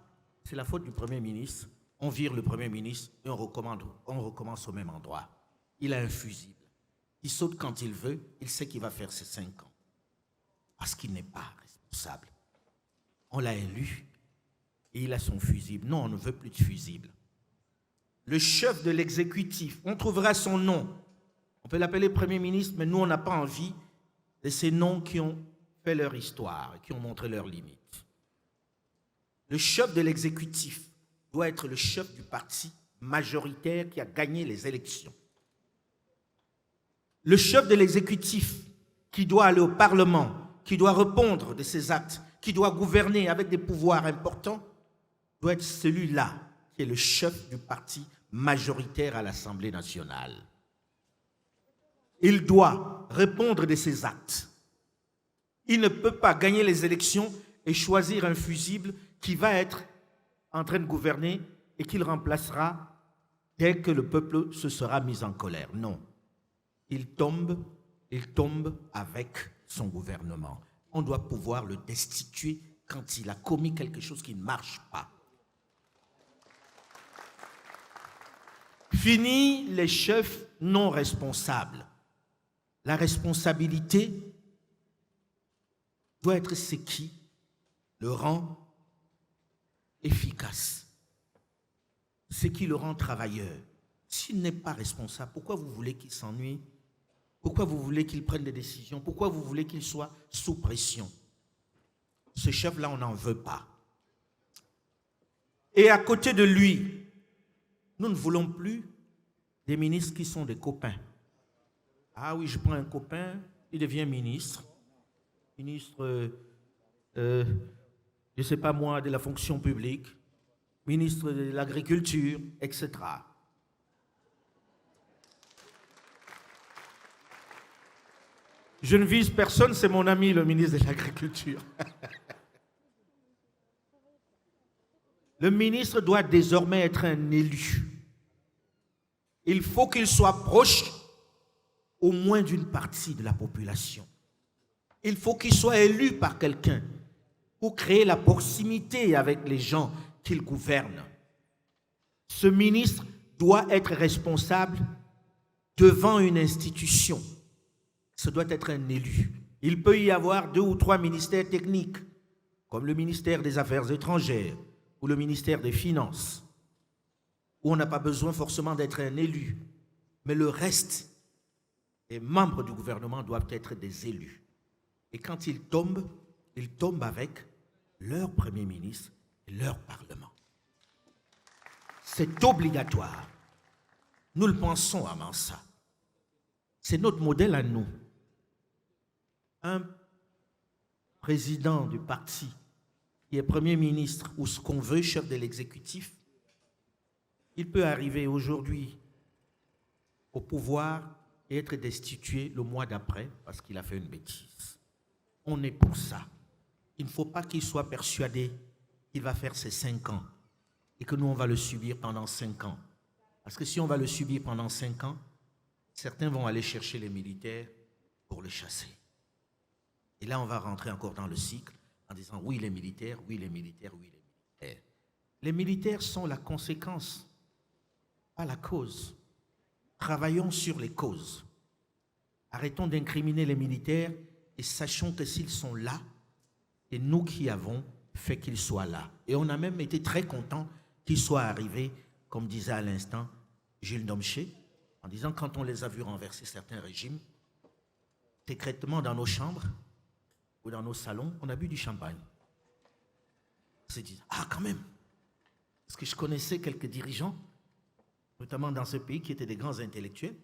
c'est la faute du Premier ministre. On vire le Premier ministre et on recommence au même endroit. Il a un fusible. Il saute quand il veut. Il sait qu'il va faire ses 5 ans. Parce qu'il n'est pas responsable. On l'a élu et il a son fusible. Non, on ne veut plus de fusible. Le chef de l'exécutif, on trouvera son nom. On peut l'appeler Premier ministre, mais nous, on n'a pas envie de ces noms qui ont fait leur histoire, qui ont montré leurs limites. Le chef de l'exécutif doit être le chef du parti majoritaire qui a gagné les élections. Le chef de l'exécutif qui doit aller au Parlement, qui doit répondre de ses actes, qui doit gouverner avec des pouvoirs importants, doit être celui-là qui est le chef du parti majoritaire à l'Assemblée nationale. Il doit répondre de ses actes. Il ne peut pas gagner les élections et choisir un fusible qui va être en train de gouverner et qu'il remplacera dès que le peuple se sera mis en colère. Non. Il tombe avec son gouvernement. On doit pouvoir le destituer quand il a commis quelque chose qui ne marche pas. Fini les chefs non responsables. La responsabilité doit être ce qui le rend efficace, ce qui le rend travailleur. S'il n'est pas responsable, pourquoi vous voulez qu'il s'ennuie? Pourquoi vous voulez qu'il prenne des décisions? Pourquoi vous voulez qu'il soit sous pression? Ce chef-là, on n'en veut pas. Et à côté de lui, nous ne voulons plus des ministres qui sont des copains. Ah oui, je prends un copain, il devient ministre. Ministre, je ne sais pas moi, de la fonction publique, ministre de l'agriculture, etc. Je ne vise personne, c'est mon ami le ministre de l'Agriculture. Le ministre doit désormais être un élu. Il faut qu'il soit proche au moins d'une partie de la population. Il faut qu'il soit élu par quelqu'un pour créer la proximité avec les gens qu'il gouverne. Ce ministre doit être responsable devant une institution. Ce doit être un élu. Il peut y avoir 2 ou 3 ministères techniques, comme le ministère des Affaires étrangères ou le ministère des Finances, où on n'a pas besoin forcément d'être un élu. Mais le reste, les membres du gouvernement doivent être des élus. Et quand ils tombent avec leur Premier ministre et leur Parlement. C'est obligatoire. Nous le pensons à Mansa. C'est notre modèle à nous. Un président du parti qui est Premier ministre ou ce qu'on veut, chef de l'exécutif, il peut arriver aujourd'hui au pouvoir et être destitué le mois d'après parce qu'il a fait une bêtise. On est pour ça. Il ne faut pas qu'il soit persuadé qu'il va faire ses 5 ans et que nous, on va le subir pendant 5 ans. Parce que si on va le subir pendant 5 ans, certains vont aller chercher les militaires pour le chasser. Et là, on va rentrer encore dans le cycle en disant oui, les militaires, oui, les militaires, oui, les militaires. Les militaires sont la conséquence, pas la cause. Travaillons sur les causes. Arrêtons d'incriminer les militaires et sachons que s'ils sont là, c'est nous qui avons fait qu'ils soient là. Et on a même été très contents qu'ils soient arrivés, comme disait à l'instant Gilles Domché, en disant quand on les a vus renverser certains régimes, secrètement dans nos chambres ou dans nos salons, on a bu du champagne. On s'est dit, ah quand même, parce que je connaissais quelques dirigeants, notamment dans ce pays, qui étaient des grands intellectuels.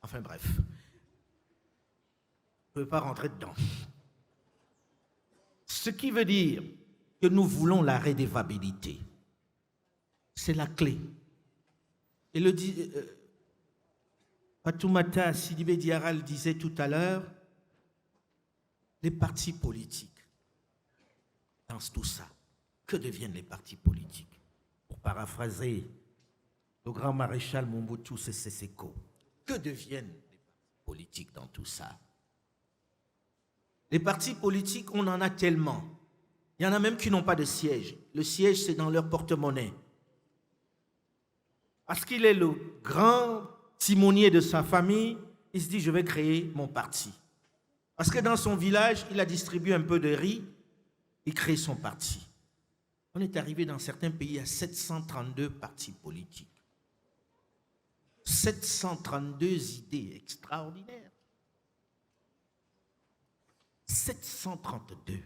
Enfin bref, je ne peux pas rentrer dedans. Ce qui veut dire que nous voulons la redevabilité. C'est la clé. Et le Fatoumata Sidibé Diarra le disait tout à l'heure, les partis politiques, dans tout ça, que deviennent les partis politiques? Pour paraphraser le grand maréchal Mobutu Sese Seko, Que deviennent les partis politiques dans tout ça? Les partis politiques, on en a tellement. Il y en a même qui n'ont pas de siège. Le siège, c'est dans leur porte-monnaie. Parce qu'il est le grand timonier de sa famille, il se dit, je vais créer mon parti. Parce que dans son village, il a distribué un peu de riz, il crée son parti. On est arrivé dans certains pays à 732 partis politiques. 732 idées extraordinaires. 732.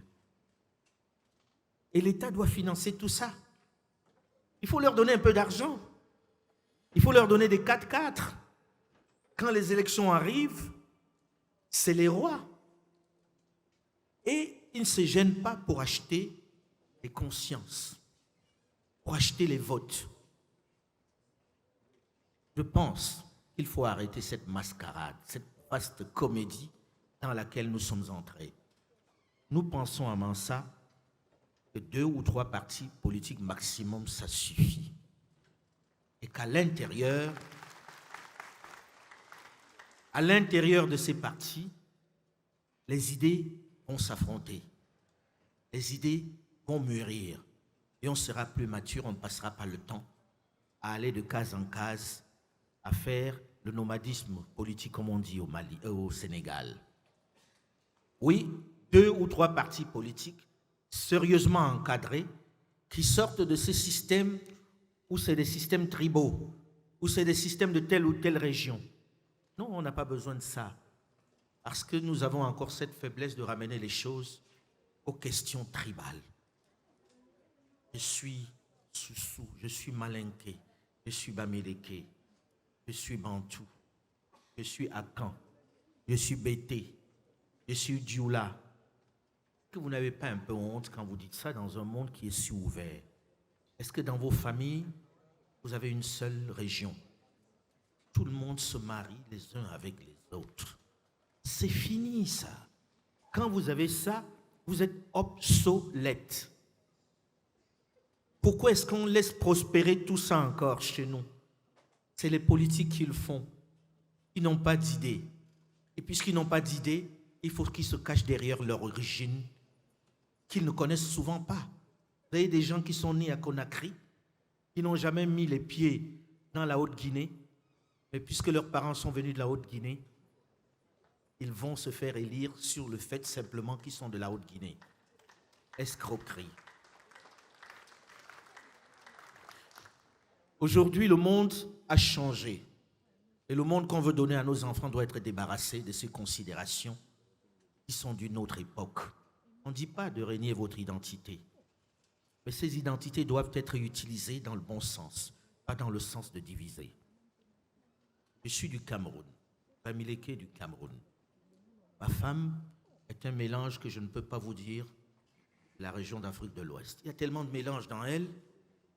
Et l'État doit financer tout ça. Il faut leur donner un peu d'argent. Il faut leur donner des 4x4. Quand les élections arrivent, c'est les rois. Et ils ne se gênent pas pour acheter les consciences, pour acheter les votes. Je pense qu'il faut arrêter cette mascarade, cette vaste comédie dans laquelle nous sommes entrés. Nous pensons à Mansa que 2 ou 3 partis politiques maximum, ça suffit. Et qu'à l'intérieur de ces partis, les idées vont s'affronter. Les idées vont mûrir. Et on sera plus mature, on ne passera pas le temps à aller de case en case, à faire le nomadisme politique, comme on dit au Sénégal. Oui, 2 ou 3 partis politiques sérieusement encadrés qui sortent de ces systèmes où c'est des systèmes tribaux, où c'est des systèmes de telle ou telle région. Non, on n'a pas besoin de ça. Parce que nous avons encore cette faiblesse de ramener les choses aux questions tribales. Je suis Soussou, je suis Malinké, je suis Bamileke, je suis Bantou, je suis Akan, je suis Bété, je suis Dioula. Est-ce que vous n'avez pas un peu honte quand vous dites ça dans un monde qui est si ouvert? Est-ce que dans vos familles, vous avez une seule région? Tout le monde se marie les uns avec les autres. C'est fini ça. Quand vous avez ça, vous êtes obsolète. Pourquoi est-ce qu'on laisse prospérer tout ça encore chez nous? C'est les politiques qui le font. Ils n'ont pas d'idée. Et puisqu'ils n'ont pas d'idée, il faut qu'ils se cachent derrière leur origine, qu'ils ne connaissent souvent pas. Vous avez des gens qui sont nés à Conakry, qui n'ont jamais mis les pieds dans la Haute-Guinée, mais puisque leurs parents sont venus de la Haute-Guinée, ils vont se faire élire sur le fait simplement qu'ils sont de la Haute-Guinée. Escroquerie. Aujourd'hui, le monde a changé. Et le monde qu'on veut donner à nos enfants doit être débarrassé de ces considérations qui sont d'une autre époque. On ne dit pas de renier votre identité. Mais ces identités doivent être utilisées dans le bon sens, pas dans le sens de diviser. Je suis du Cameroun, Bamileke du Cameroun. Ma femme est un mélange que je ne peux pas vous dire de la région d'Afrique de l'Ouest. Il y a tellement de mélanges dans elle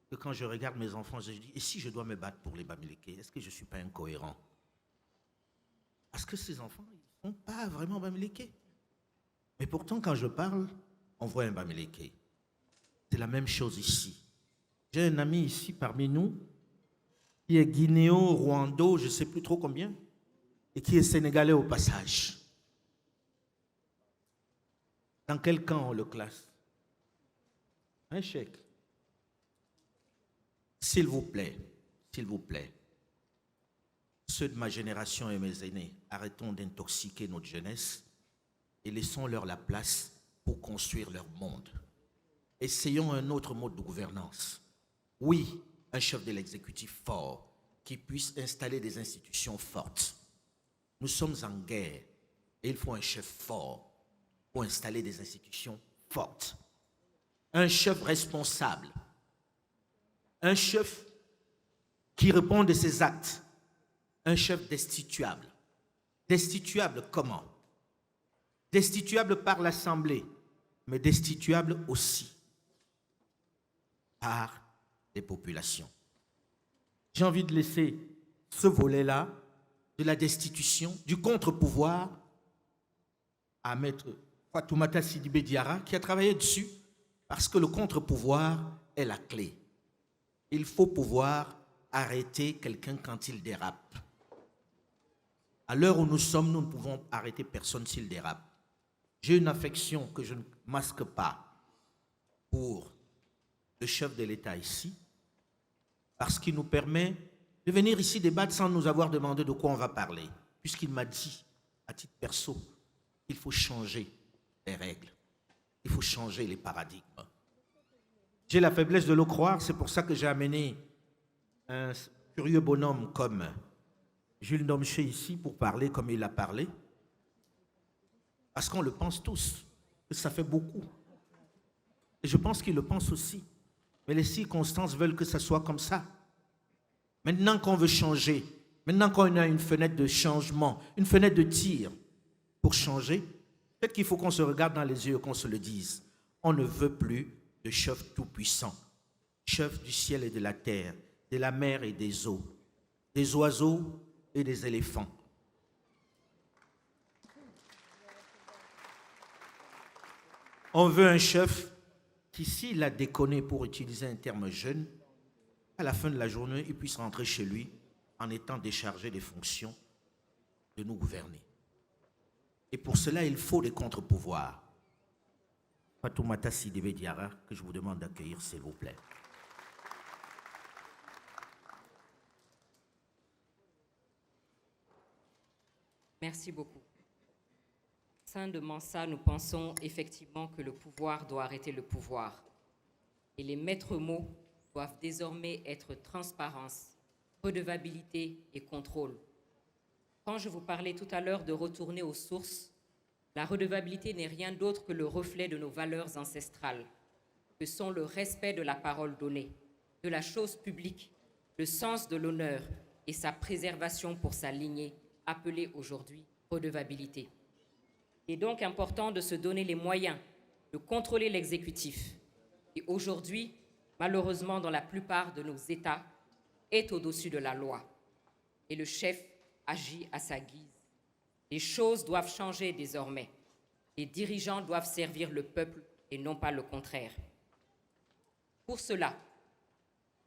que quand je regarde mes enfants, je dis, et si je dois me battre pour les Bamileke, est-ce que je ne suis pas incohérent? Parce que ces enfants, ils ne sont pas vraiment Bamileke. Mais pourtant, quand je parle, on voit un Bamileke. C'est la même chose ici. J'ai un ami ici parmi nous, qui est guinéo, rwando, je ne sais plus trop combien, et qui est sénégalais au passage. Dans quel camp on le classe? Un chèque. S'il vous plaît, ceux de ma génération et mes aînés, arrêtons d'intoxiquer notre jeunesse et laissons-leur la place pour construire leur monde. Essayons un autre mode de gouvernance. Oui, un chef de l'exécutif fort qui puisse installer des institutions fortes. Nous sommes en guerre et il faut un chef fort pour installer des institutions fortes. Un chef responsable. Un chef qui répond de ses actes. Un chef destituable. Destituable comment? Destituable par l'Assemblée, mais destituable aussi par les populations. J'ai envie de laisser ce volet-là de la destitution, du contre-pouvoir à Maître Fatoumata Sidibé Diarra qui a travaillé dessus parce que le contre-pouvoir est la clé. Il faut pouvoir arrêter quelqu'un quand il dérape. À l'heure où nous sommes, nous ne pouvons arrêter personne s'il dérape. J'ai une affection que je ne masque pas pour le chef de l'État ici, parce qu'il nous permet de venir ici débattre sans nous avoir demandé de quoi on va parler, puisqu'il m'a dit, à titre perso, qu'il faut changer les règles, il faut changer les paradigmes. J'ai la faiblesse de le croire, c'est pour ça que j'ai amené un curieux bonhomme comme Jules Domché ici pour parler comme il a parlé, parce qu'on le pense tous, que ça fait beaucoup. Et je pense qu'il le pense aussi. Mais les circonstances veulent que ça soit comme ça. Maintenant qu'on veut changer, maintenant qu'on a une fenêtre de changement, une fenêtre de tir pour changer, peut-être qu'il faut qu'on se regarde dans les yeux et qu'on se le dise. On ne veut plus de chef tout-puissant, chef du ciel et de la terre, de la mer et des eaux, des oiseaux et des éléphants. On veut un chef qui, s'il a déconné, pour utiliser un terme jeune, à la fin de la journée, il puisse rentrer chez lui en étant déchargé des fonctions de nous gouverner. Et pour cela, il faut des contre-pouvoirs. Fatoumata Sidibé Diarra, que je vous demande d'accueillir, s'il vous plaît. Merci beaucoup. Au sein de Mansa, nous pensons effectivement que le pouvoir doit arrêter le pouvoir. Et les maîtres mots doivent désormais être transparence, redevabilité et contrôle. Quand je vous parlais tout à l'heure de retourner aux sources, la redevabilité n'est rien d'autre que le reflet de nos valeurs ancestrales, que sont le respect de la parole donnée, de la chose publique, le sens de l'honneur et sa préservation pour sa lignée, appelée aujourd'hui redevabilité. Il est donc important de se donner les moyens de contrôler l'exécutif. Et aujourd'hui, malheureusement, dans la plupart de nos États, est au-dessus de la loi. Et le chef agit à sa guise. Les choses doivent changer désormais. Les dirigeants doivent servir le peuple et non pas le contraire. Pour cela,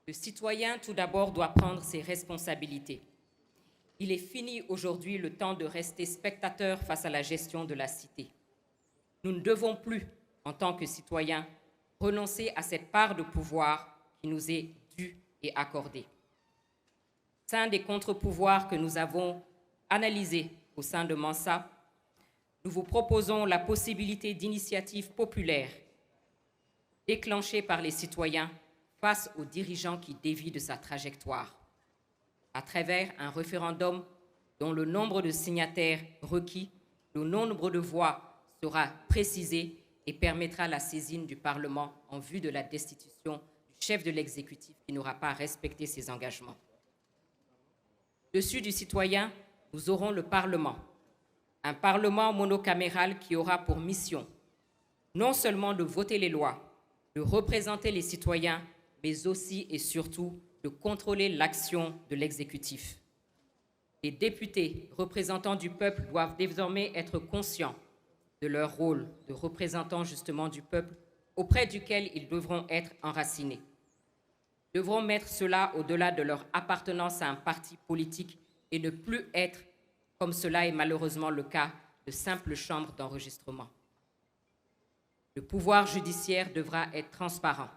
le citoyen, tout d'abord, doit prendre ses responsabilités. Il est fini aujourd'hui le temps de rester spectateur face à la gestion de la cité. Nous ne devons plus, en tant que citoyens, renoncer à cette part de pouvoir qui nous est due et accordée. Au sein des contre-pouvoirs que nous avons analysés au sein de Mansa, nous vous proposons la possibilité d'initiatives populaires déclenchées par les citoyens face aux dirigeants qui dévient de sa trajectoire, à travers un référendum dont le nombre de signataires requis, le nombre de voix sera précisé et permettra la saisine du Parlement en vue de la destitution du chef de l'exécutif qui n'aura pas respecté ses engagements. Dessus du citoyen, nous aurons le Parlement, un Parlement monocaméral qui aura pour mission non seulement de voter les lois, de représenter les citoyens, mais aussi et surtout de contrôler l'action de l'exécutif. Les députés, représentants du peuple, doivent désormais être conscients de leur rôle de représentants justement du peuple auprès duquel ils devront être enracinés. Ils devront mettre cela au-delà de leur appartenance à un parti politique et ne plus être, comme cela est malheureusement le cas, de simples chambres d'enregistrement. Le pouvoir judiciaire devra être transparent,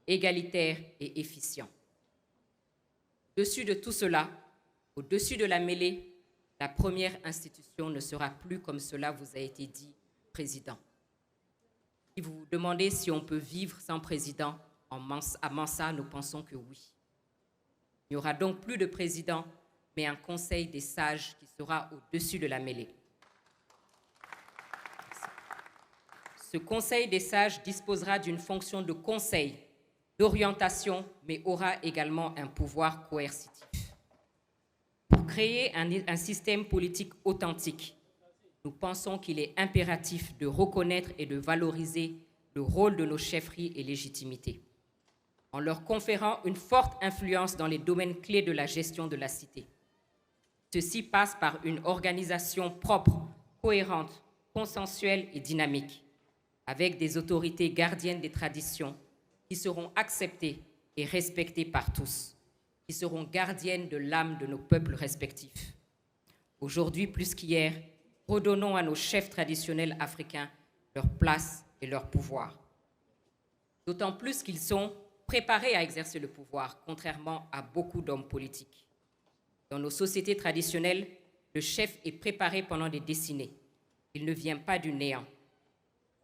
égalitaire et efficient. Au-dessus de tout cela, au-dessus de la mêlée, la première institution ne sera plus, comme cela vous a été dit, président. Si vous vous demandez si on peut vivre sans président, à Mansa, nous pensons que oui. Il n'y aura donc plus de président, mais un conseil des sages qui sera au-dessus de la mêlée. Ce conseil des sages disposera d'une fonction de conseil, d'orientation, mais aura également un pouvoir coercitif. Pour créer un système politique authentique, nous pensons qu'il est impératif de reconnaître et de valoriser le rôle de nos chefferies et légitimités, en leur conférant une forte influence dans les domaines clés de la gestion de la cité. Ceci passe par une organisation propre, cohérente, consensuelle et dynamique, avec des autorités gardiennes des traditions qui seront acceptées et respectées par tous, qui seront gardiennes de l'âme de nos peuples respectifs. Aujourd'hui, plus qu'hier, redonnons à nos chefs traditionnels africains leur place et leur pouvoir. D'autant plus qu'ils sont préparés à exercer le pouvoir, contrairement à beaucoup d'hommes politiques. Dans nos sociétés traditionnelles, le chef est préparé pendant des décennies. Il ne vient pas du néant.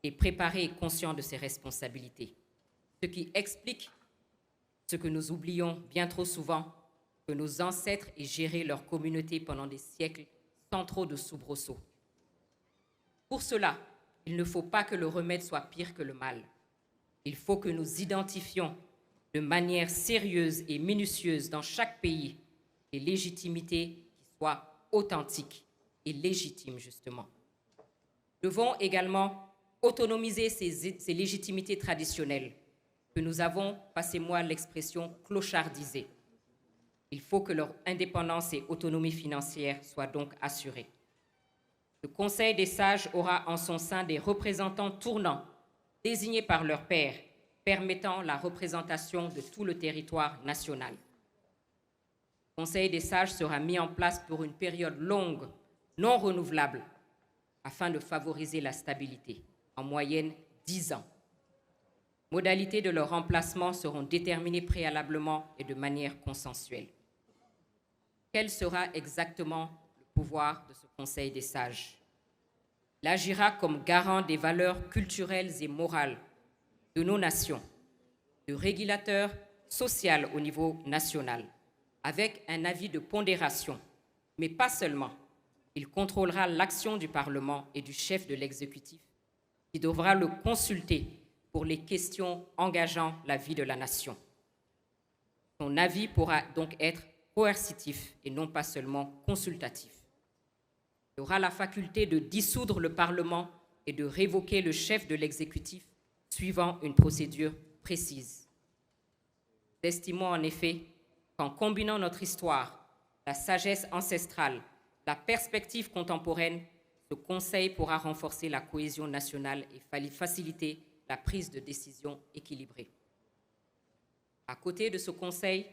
Il est préparé et conscient de ses responsabilités. Ce qui explique ce que nous oublions bien trop souvent, que nos ancêtres aient géré leur communauté pendant des siècles sans trop de soubresauts. Pour cela, il ne faut pas que le remède soit pire que le mal. Il faut que nous identifions de manière sérieuse et minutieuse dans chaque pays les légitimités qui soient authentiques et légitimes, justement. Nous devons également autonomiser ces légitimités traditionnelles que nous avons, passez-moi l'expression, clochardisées. Il faut que leur indépendance et autonomie financière soient donc assurées. Le Conseil des sages aura en son sein des représentants tournants, désignés par leurs pairs, permettant la représentation de tout le territoire national. Le Conseil des sages sera mis en place pour une période longue, non renouvelable, afin de favoriser la stabilité, en moyenne 10 ans. Les modalités de leur remplacement seront déterminées préalablement et de manière consensuelle. Quel sera exactement le pouvoir de ce Conseil des sages? Il agira comme garant des valeurs culturelles et morales de nos nations, de régulateur social au niveau national, avec un avis de pondération, mais pas seulement. Il contrôlera l'action du Parlement et du chef de l'exécutif, qui devra le consulter pour les questions engageant la vie de la nation. Son avis pourra donc être coercitif et non pas seulement consultatif. Il aura la faculté de dissoudre le Parlement et de révoquer le chef de l'exécutif suivant une procédure précise. Nous estimons en effet qu'en combinant notre histoire, la sagesse ancestrale, la perspective contemporaine, ce Conseil pourra renforcer la cohésion nationale et faciliter la prise de décision équilibrée. À côté de ce Conseil,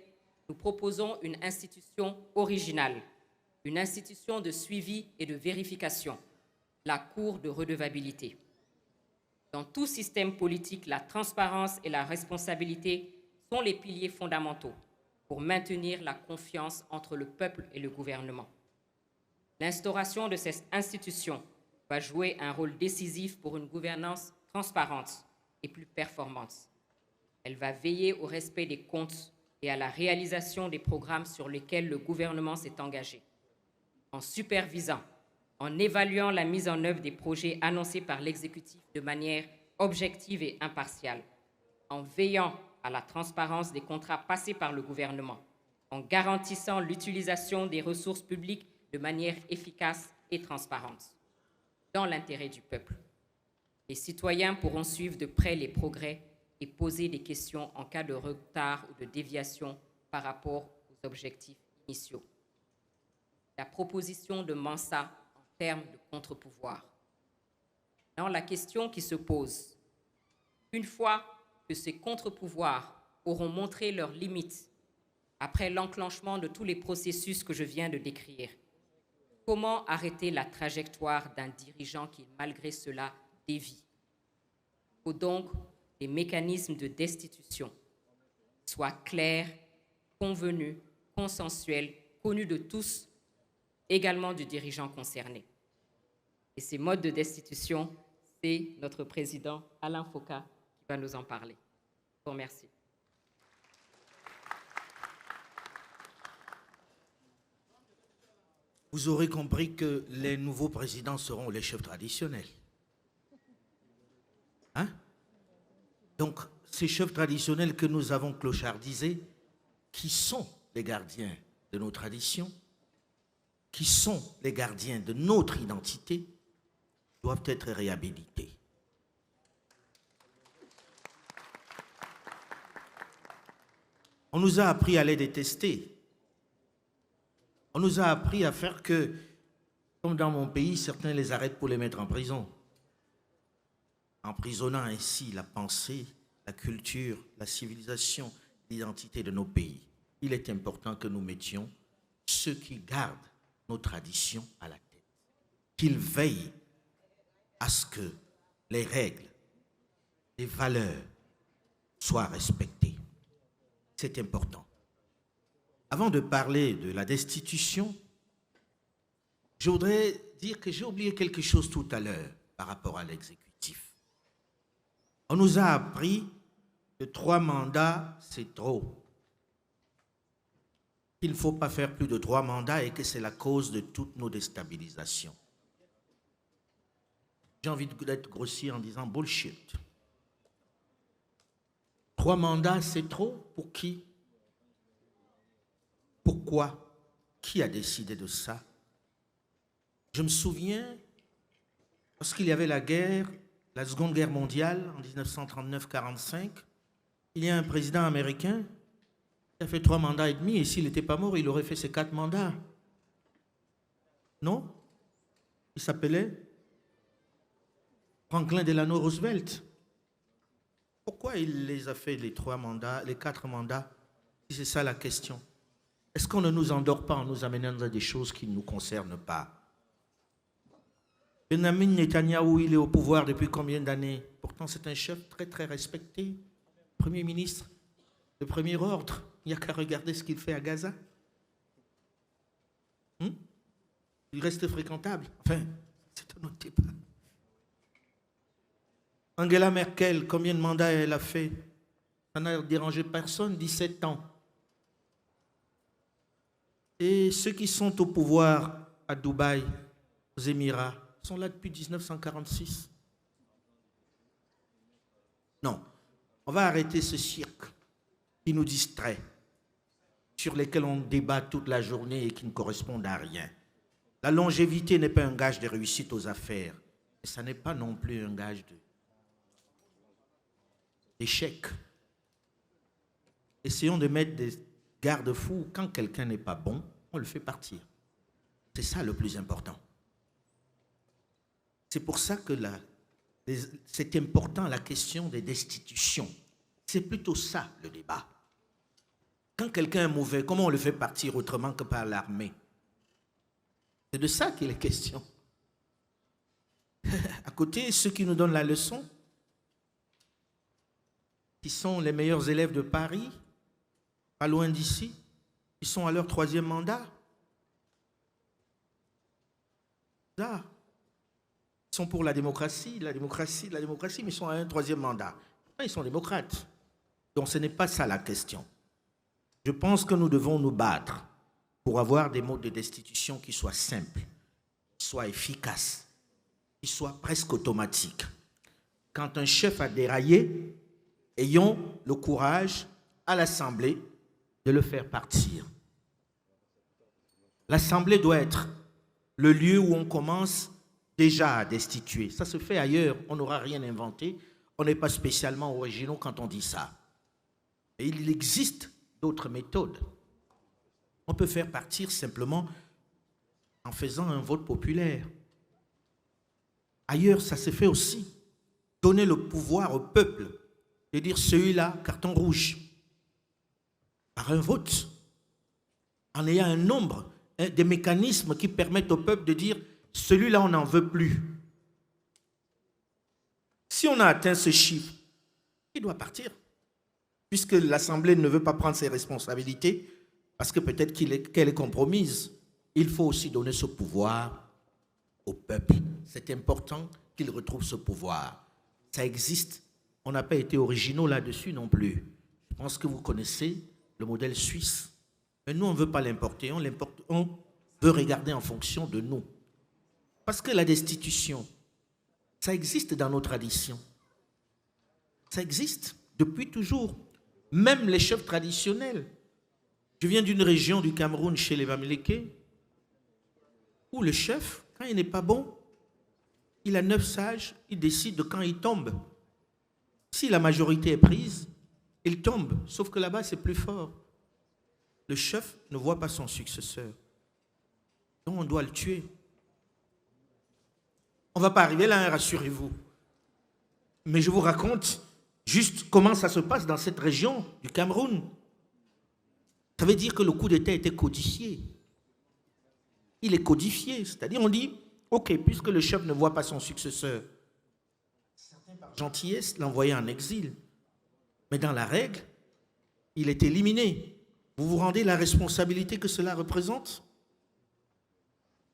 nous proposons une institution originale, une institution de suivi et de vérification, la Cour de redevabilité. Dans tout système politique, la transparence et la responsabilité sont les piliers fondamentaux pour maintenir la confiance entre le peuple et le gouvernement. L'instauration de cette institution va jouer un rôle décisif pour une gouvernance transparente et plus performante. Elle va veiller au respect des comptes et à la réalisation des programmes sur lesquels le gouvernement s'est engagé, en supervisant, en évaluant la mise en œuvre des projets annoncés par l'exécutif de manière objective et impartiale, en veillant à la transparence des contrats passés par le gouvernement, en garantissant l'utilisation des ressources publiques de manière efficace et transparente, dans l'intérêt du peuple. Les citoyens pourront suivre de près les progrès et poser des questions en cas de retard ou de déviation par rapport aux objectifs initiaux. La proposition de Mansa en termes de contre-pouvoir. Dans la question qui se pose, une fois que ces contre-pouvoirs auront montré leurs limites après l'enclenchement de tous les processus que je viens de décrire, comment arrêter la trajectoire d'un dirigeant qui, malgré cela, dévie? Il faut donc des mécanismes de destitution soient clairs, convenus, consensuels, connus de tous, également du dirigeant concerné. Et ces modes de destitution, c'est notre président Alain Foka qui va nous en parler. Je vous remercie. Vous aurez compris que les nouveaux présidents seront les chefs traditionnels. Hein? Donc, ces chefs traditionnels que nous avons clochardisés, qui sont les gardiens de nos traditions, qui sont les gardiens de notre identité, doivent être réhabilités. On nous a appris à les détester. On nous a appris à faire que, comme dans mon pays, certains les arrêtent pour les mettre en prison, emprisonnant ainsi la pensée, la culture, la civilisation, l'identité de nos pays. Il est important que nous mettions ceux qui gardent nos traditions à la tête, qu'il veille à ce que les règles, les valeurs soient respectées. C'est important. Avant de parler de la destitution, je voudrais dire que j'ai oublié quelque chose tout à l'heure par rapport à l'exécutif. On nous a appris que 3 mandats, c'est trop. Qu'il ne faut pas faire plus de 3 mandats et que c'est la cause de toutes nos déstabilisations. J'ai envie d'être grossier en disant bullshit. 3 mandats, c'est trop? Pour qui? Pourquoi? Qui a décidé de ça? Je me souviens, lorsqu'il y avait la guerre, la Seconde Guerre mondiale, en 1939-45, il y a un président américain qui a fait 3 mandats et demi, et s'il n'était pas mort, il aurait fait ses 4 mandats. Non? Il s'appelait Franklin Delano Roosevelt. Pourquoi il les a fait les 3 mandats, les 4 mandats? Si c'est ça la question. Est-ce qu'on ne nous endort pas en nous amenant dans des choses qui ne nous concernent pas? Benjamin Netanyahou, il est au pouvoir depuis combien d'années? Pourtant, c'est un chef très, très respecté. Premier ministre de premier ordre. Il n'y a qu'à regarder ce qu'il fait à Gaza. Il reste fréquentable. Enfin, c'est un autre débat. Angela Merkel, combien de mandats elle a fait? Ça n'a dérangé personne, 17 ans. Et ceux qui sont au pouvoir à Dubaï, aux Émirats, sont là depuis 1946. Non, on va arrêter ce cirque qui nous distrait, sur lesquels on débat toute la journée et qui ne correspondent à rien. La longévité n'est pas un gage de réussite aux affaires, et ça n'est pas non plus un gage d'échec. Essayons de mettre des garde-fous. Quand quelqu'un n'est pas bon, on le fait partir. C'est ça le plus important. C'est pour ça que c'est important la question des destitutions. C'est plutôt ça le débat. Quand quelqu'un est mauvais, comment on le fait partir autrement que par l'armée? C'est de ça qu'il est question. À côté, ceux qui nous donnent la leçon, qui sont les meilleurs élèves de Paris, pas loin d'ici, ils sont à leur 3e mandat. Là, ils sont pour la démocratie, mais ils sont à un 3e mandat. Ils sont démocrates. Donc ce n'est pas ça la question. Je pense que nous devons nous battre pour avoir des modes de destitution qui soient simples, qui soient efficaces, qui soient presque automatiques. Quand un chef a déraillé, ayons le courage à l'Assemblée de le faire partir. L'Assemblée doit être le lieu où on commence déjà à destituer. Ça se fait ailleurs, on n'aura rien inventé, on n'est pas spécialement originaux quand on dit ça. Et il existe d'autres méthodes. On peut faire partir simplement en faisant un vote populaire. Ailleurs, ça se fait aussi. Donner le pouvoir au peuple de dire celui-là, carton rouge, par un vote, en ayant un nombre, des mécanismes qui permettent au peuple de dire celui-là, on n'en veut plus. Si on a atteint ce chiffre, il doit partir. Puisque l'Assemblée ne veut pas prendre ses responsabilités, parce que peut-être qu'elle est compromise, il faut aussi donner ce pouvoir au peuple. C'est important qu'il retrouve ce pouvoir. Ça existe. On n'a pas été originaux là-dessus non plus. Je pense que vous connaissez le modèle suisse. Mais nous, on ne veut pas l'importer. On veut regarder en fonction de nous. Parce que la destitution, ça existe dans nos traditions. Ça existe depuis toujours. Même les chefs traditionnels. Je viens d'une région du Cameroun, chez les Bamileke, où le chef, quand il n'est pas bon, il a 9 sages, il décide de quand il tombe. Si la majorité est prise, il tombe. Sauf que là-bas, c'est plus fort. Le chef ne voit pas son successeur. Donc on doit le tuer. On ne va pas arriver là, hein, rassurez-vous. Mais je vous raconte juste comment ça se passe dans cette région du Cameroun. Ça veut dire que le coup d'État était codifié. il est codifié. C'est-à-dire, on dit, ok, puisque le chef ne voit pas son successeur, certains par gentillesse l'envoyaient en exil. Mais dans la règle, il est éliminé. Vous vous rendez la responsabilité que cela représente?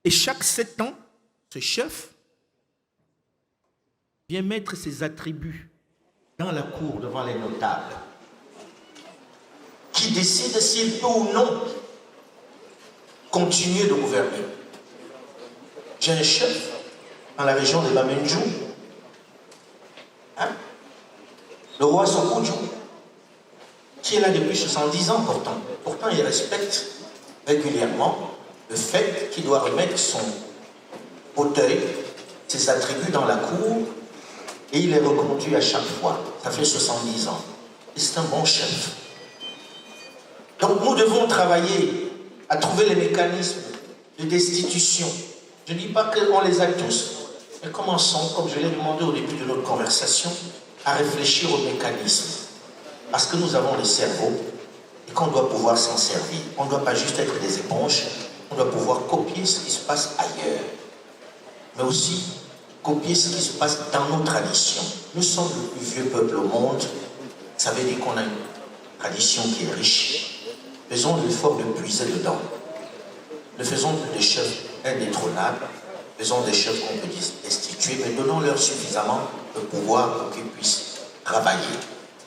Et chaque 7 ans, ce chef vient mettre ses attributs dans la cour devant les notables, qui décident s'il peut ou non continuer de gouverner. J'ai un chef dans la région de Bamenjou, le roi Sokoudjou, qui est là depuis 70 ans pourtant. Pourtant, il respecte régulièrement le fait qu'il doit remettre son fauteuil, ses attributs dans la cour, et il est reconduit à chaque fois. Ça fait 70 ans. Et c'est un bon chef. Donc nous devons travailler à trouver les mécanismes de destitution. Je ne dis pas qu'on les a tous, mais commençons, comme je l'ai demandé au début de notre conversation, à réfléchir aux mécanismes. Parce que nous avons le cerveau et qu'on doit pouvoir s'en servir. On ne doit pas juste être des éponges, on doit pouvoir copier ce qui se passe ailleurs. Mais aussi copier ce qui se passe dans nos traditions. Nous sommes le plus vieux peuple au monde. Ça veut dire qu'on a une tradition qui est riche. Faisons l'effort de puiser dedans. Ne faisons plus des chefs indétrônables. Faisons des chefs qu'on peut destituer, mais donnons-leur suffisamment de pouvoir pour qu'ils puissent travailler.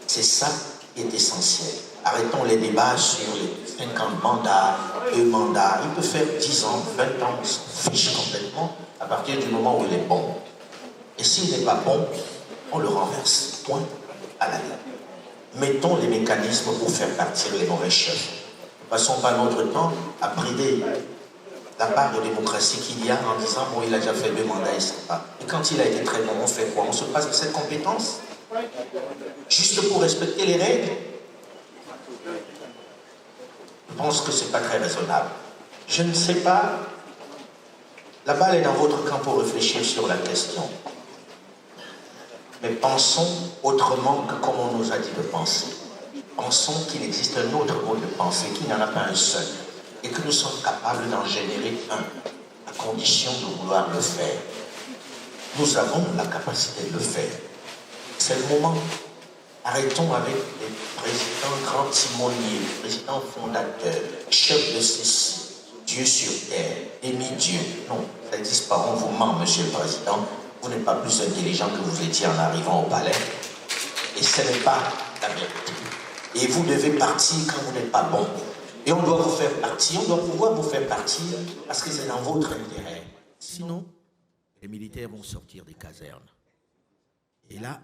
C'est ça qui est essentiel. Arrêtons les débats sur les 50 mandats, 2 mandats. Il peut faire 10 ans, 20 ans, on s'en fiche complètement à partir du moment où il est bon. Et s'il n'est pas bon, on le renverse. Point à la ligne. Mettons les mécanismes pour faire partir les mauvais chefs. Ne passons pas notre temps à brider la part de démocratie qu'il y a en disant bon, il a déjà fait 2 mandats, et ça va. Et quand il a été très bon, on fait quoi? On se passe de cette compétence? Juste pour respecter les règles? Je pense que ce n'est pas très raisonnable. Je ne sais pas. La balle est dans votre camp pour réfléchir sur la question. Mais pensons autrement que comme on nous a dit de penser. Pensons qu'il existe un autre mode de pensée, qu'il n'y en a pas un seul. Et que nous sommes capables d'en générer un, à condition de vouloir le faire. Nous avons la capacité de le faire. C'est le moment. Arrêtons avec les présidents grands timoniers, les présidents fondateurs, chefs de ceci, Dieu sur terre, demi-dieu. Non, ça n'existe pas. On vous ment, monsieur le président. Vous n'êtes pas plus intelligent que vous étiez en arrivant au palais. Et ce n'est pas la vérité. Et vous devez partir quand vous n'êtes pas bon. Et on doit vous faire partir, on doit pouvoir vous faire partir parce que c'est dans votre intérêt. Sinon, les militaires vont sortir des casernes. Et là,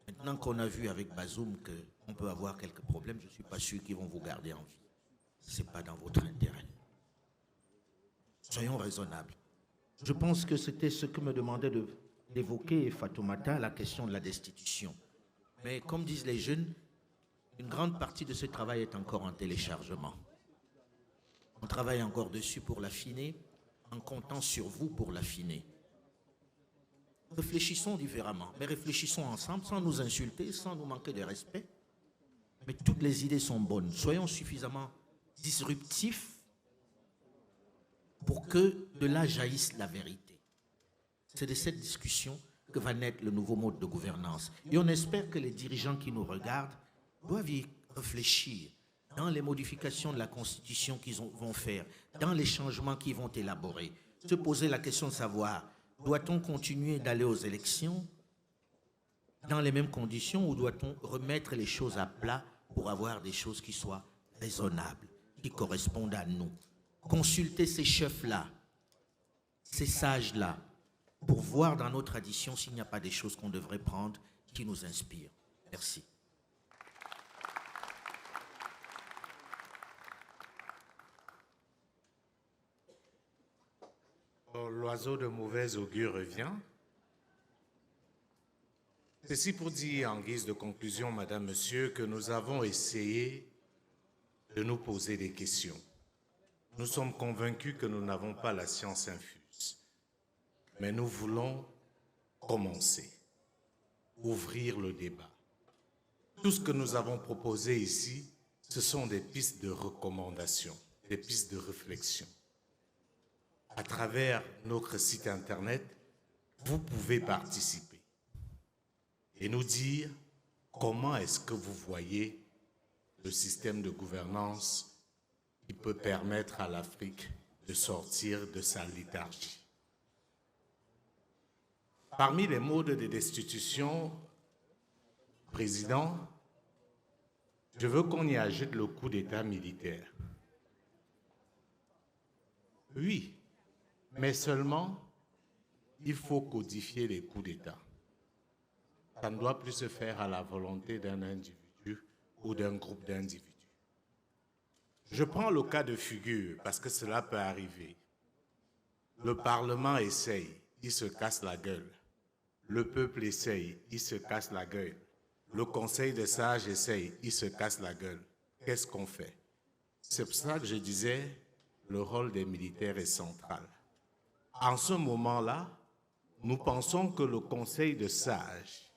maintenant qu'on a vu avec Bazoum qu'on peut avoir quelques problèmes, je ne suis pas sûr qu'ils vont vous garder en vie. Ce n'est pas dans votre intérêt. Soyons raisonnables. Je pense que c'était ce que me demandait d'évoquer Fatoumata, la question de la destitution. Mais comme disent les jeunes, une grande partie de ce travail est encore en téléchargement. On travaille encore dessus pour l'affiner, en comptant sur vous pour l'affiner. Réfléchissons différemment, mais réfléchissons ensemble, sans nous insulter, sans nous manquer de respect. Mais toutes les idées sont bonnes. Soyons suffisamment disruptifs pour que de là jaillisse la vérité. C'est de cette discussion que va naître le nouveau mode de gouvernance. Et on espère que les dirigeants qui nous regardent doivent y réfléchir dans les modifications de la Constitution qu'ils vont faire, dans les changements qu'ils vont élaborer. Se poser la question de savoir, doit-on continuer d'aller aux élections dans les mêmes conditions ou doit-on remettre les choses à plat pour avoir des choses qui soient raisonnables, qui correspondent à nous? Consulter ces chefs-là, ces sages-là, pour voir dans nos traditions s'il n'y a pas des choses qu'on devrait prendre qui nous inspirent. Merci. L'oiseau de mauvais augure revient. Ceci pour dire en guise de conclusion, Madame, Monsieur, que nous avons essayé de nous poser des questions. Nous sommes convaincus que nous n'avons pas la science infuse, mais nous voulons commencer, ouvrir le débat. Tout ce que nous avons proposé ici, ce sont des pistes de recommandation, des pistes de réflexion. à travers notre site internet, vous pouvez participer et nous dire comment est-ce que vous voyez le système de gouvernance qui peut permettre à l'Afrique de sortir de sa léthargie. Parmi les modes de destitution, Président, je veux qu'on y ajoute le coup d'État militaire. Oui, mais seulement, il faut codifier les coups d'État. Ça ne doit plus se faire à la volonté d'un individu ou d'un groupe d'individus. Je prends le cas de figure parce que cela peut arriver. Le Parlement essaye, il se casse la gueule. Le peuple essaye, il se casse la gueule. Le Conseil des sages essaye, il se casse la gueule. Qu'est-ce qu'on fait? C'est pour ça que je disais, le rôle des militaires est central. En ce moment-là, nous pensons que le Conseil des sages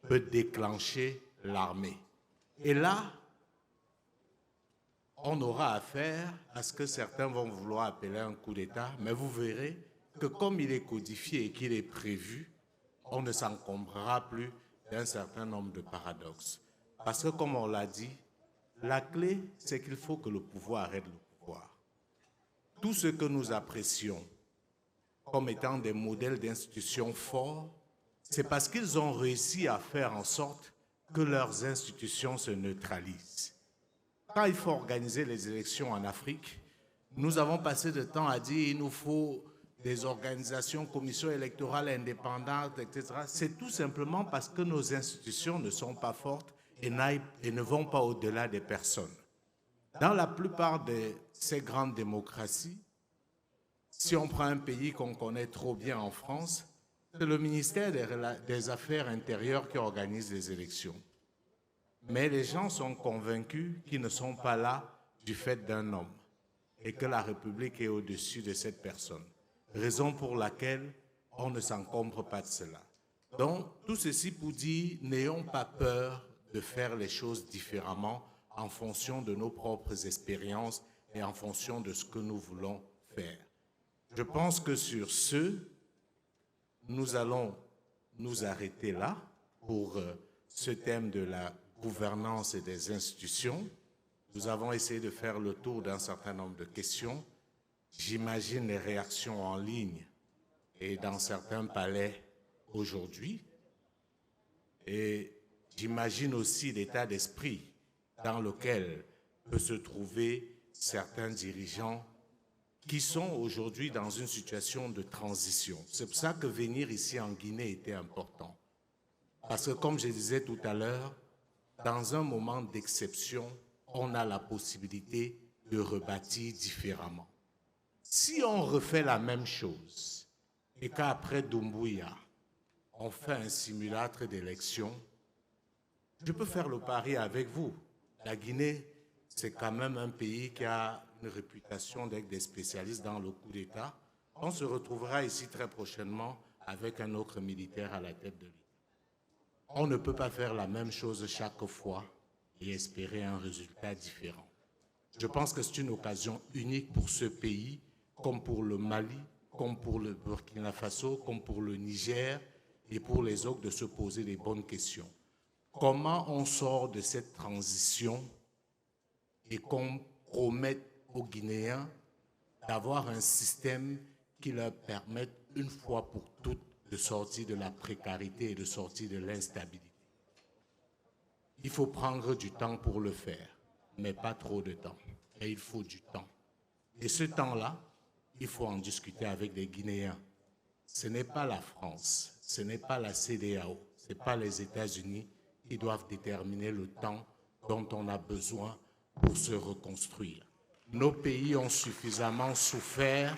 peut déclencher l'armée. Et là, on aura affaire à ce que certains vont vouloir appeler un coup d'État, mais vous verrez que comme il est codifié et qu'il est prévu, on ne s'encombrera plus d'un certain nombre de paradoxes. Parce que comme on l'a dit, la clé, c'est qu'il faut que le pouvoir arrête le pouvoir. Tout ce que nous apprécions comme étant des modèles d'institutions forts, c'est parce qu'ils ont réussi à faire en sorte que leurs institutions se neutralisent. Quand il faut organiser les élections en Afrique, nous avons passé de temps à dire qu'il nous faut des organisations, commissions électorales indépendantes, etc. C'est tout simplement parce que nos institutions ne sont pas fortes et ne vont pas au-delà des personnes. Dans la plupart de ces grandes démocraties, si on prend un pays qu'on connaît trop bien en France, c'est le ministère des Affaires intérieures qui organise les élections. Mais les gens sont convaincus qu'ils ne sont pas là du fait d'un homme et que la République est au-dessus de cette personne. Raison pour laquelle on ne s'encombre pas de cela. Donc, tout ceci pour dire, n'ayons pas peur de faire les choses différemment en fonction de nos propres expériences et en fonction de ce que nous voulons faire. Je pense que sur ce, nous allons nous arrêter là pour ce thème de la gouvernance et des institutions. Nous avons essayé de faire le tour d'un certain nombre de questions. J'imagine les réactions en ligne et dans certains palais aujourd'hui. Et j'imagine aussi l'état d'esprit dans lequel peut se trouver certains dirigeants qui sont aujourd'hui dans une situation de transition. C'est pour ça que venir ici en Guinée était important. Parce que comme je disais tout à l'heure, dans un moment d'exception, on a la possibilité de rebâtir différemment. Si on refait la même chose et qu'après Doumbouya, on fait un simulacre d'élection, je peux faire le pari avec vous. La Guinée, c'est quand même un pays qui a une réputation d'être des spécialistes dans le coup d'État. On se retrouvera ici très prochainement avec un autre militaire à la tête de l'État. On ne peut pas faire la même chose chaque fois et espérer un résultat différent. Je pense que c'est une occasion unique pour ce pays, comme pour le Mali, comme pour le Burkina Faso, comme pour le Niger et pour les autres, de se poser les bonnes questions. Comment on sort de cette transition et qu'on promette aux Guinéens d'avoir un système qui leur permette une fois pour toutes de sortir de la précarité et de sortir de l'instabilité. Il faut prendre du temps pour le faire, mais pas trop de temps. Et il faut du temps. Et ce temps-là, il faut en discuter avec les Guinéens. Ce n'est pas la France, ce n'est pas la CEDEAO, ce n'est pas les États-Unis qui doivent déterminer le temps dont on a besoin pour se reconstruire. Nos pays ont suffisamment souffert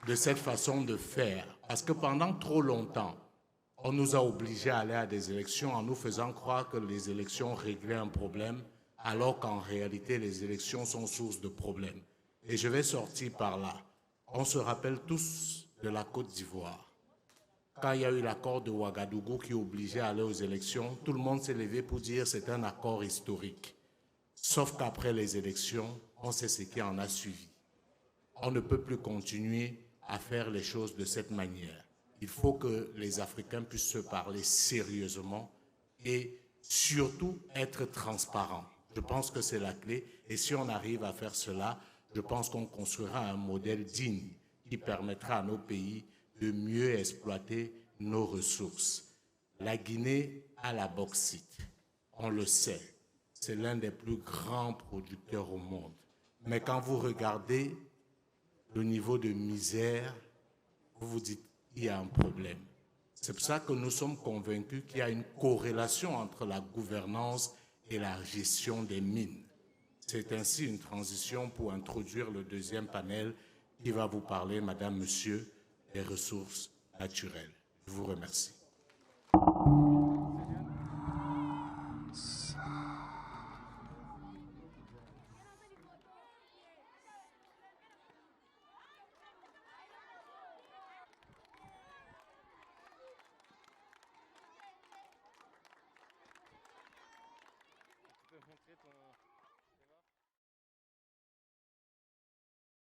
de cette façon de faire, parce que pendant trop longtemps, on nous a obligés à aller à des élections en nous faisant croire que les élections réglaient un problème, alors qu'en réalité, les élections sont source de problèmes. Et je vais sortir par là. On se rappelle tous de la Côte d'Ivoire. Quand il y a eu l'accord de Ouagadougou qui obligeait à aller aux élections, tout le monde s'est levé pour dire que c'est un accord historique. Sauf qu'après les élections, on sait ce qui en a suivi. On ne peut plus continuer à faire les choses de cette manière. Il faut que les Africains puissent se parler sérieusement et surtout être transparents. Je pense que c'est la clé. Et si on arrive à faire cela, je pense qu'on construira un modèle digne qui permettra à nos pays de mieux exploiter nos ressources. La Guinée a la bauxite, on le sait. C'est l'un des plus grands producteurs au monde. Mais quand vous regardez le niveau de misère, vous vous dites qu'il y a un problème. C'est pour ça que nous sommes convaincus qu'il y a une corrélation entre la gouvernance et la gestion des mines. C'est ainsi une transition pour introduire le deuxième panel qui va vous parler, madame, monsieur, des ressources naturelles. Je vous remercie. Tu peux montrer ton...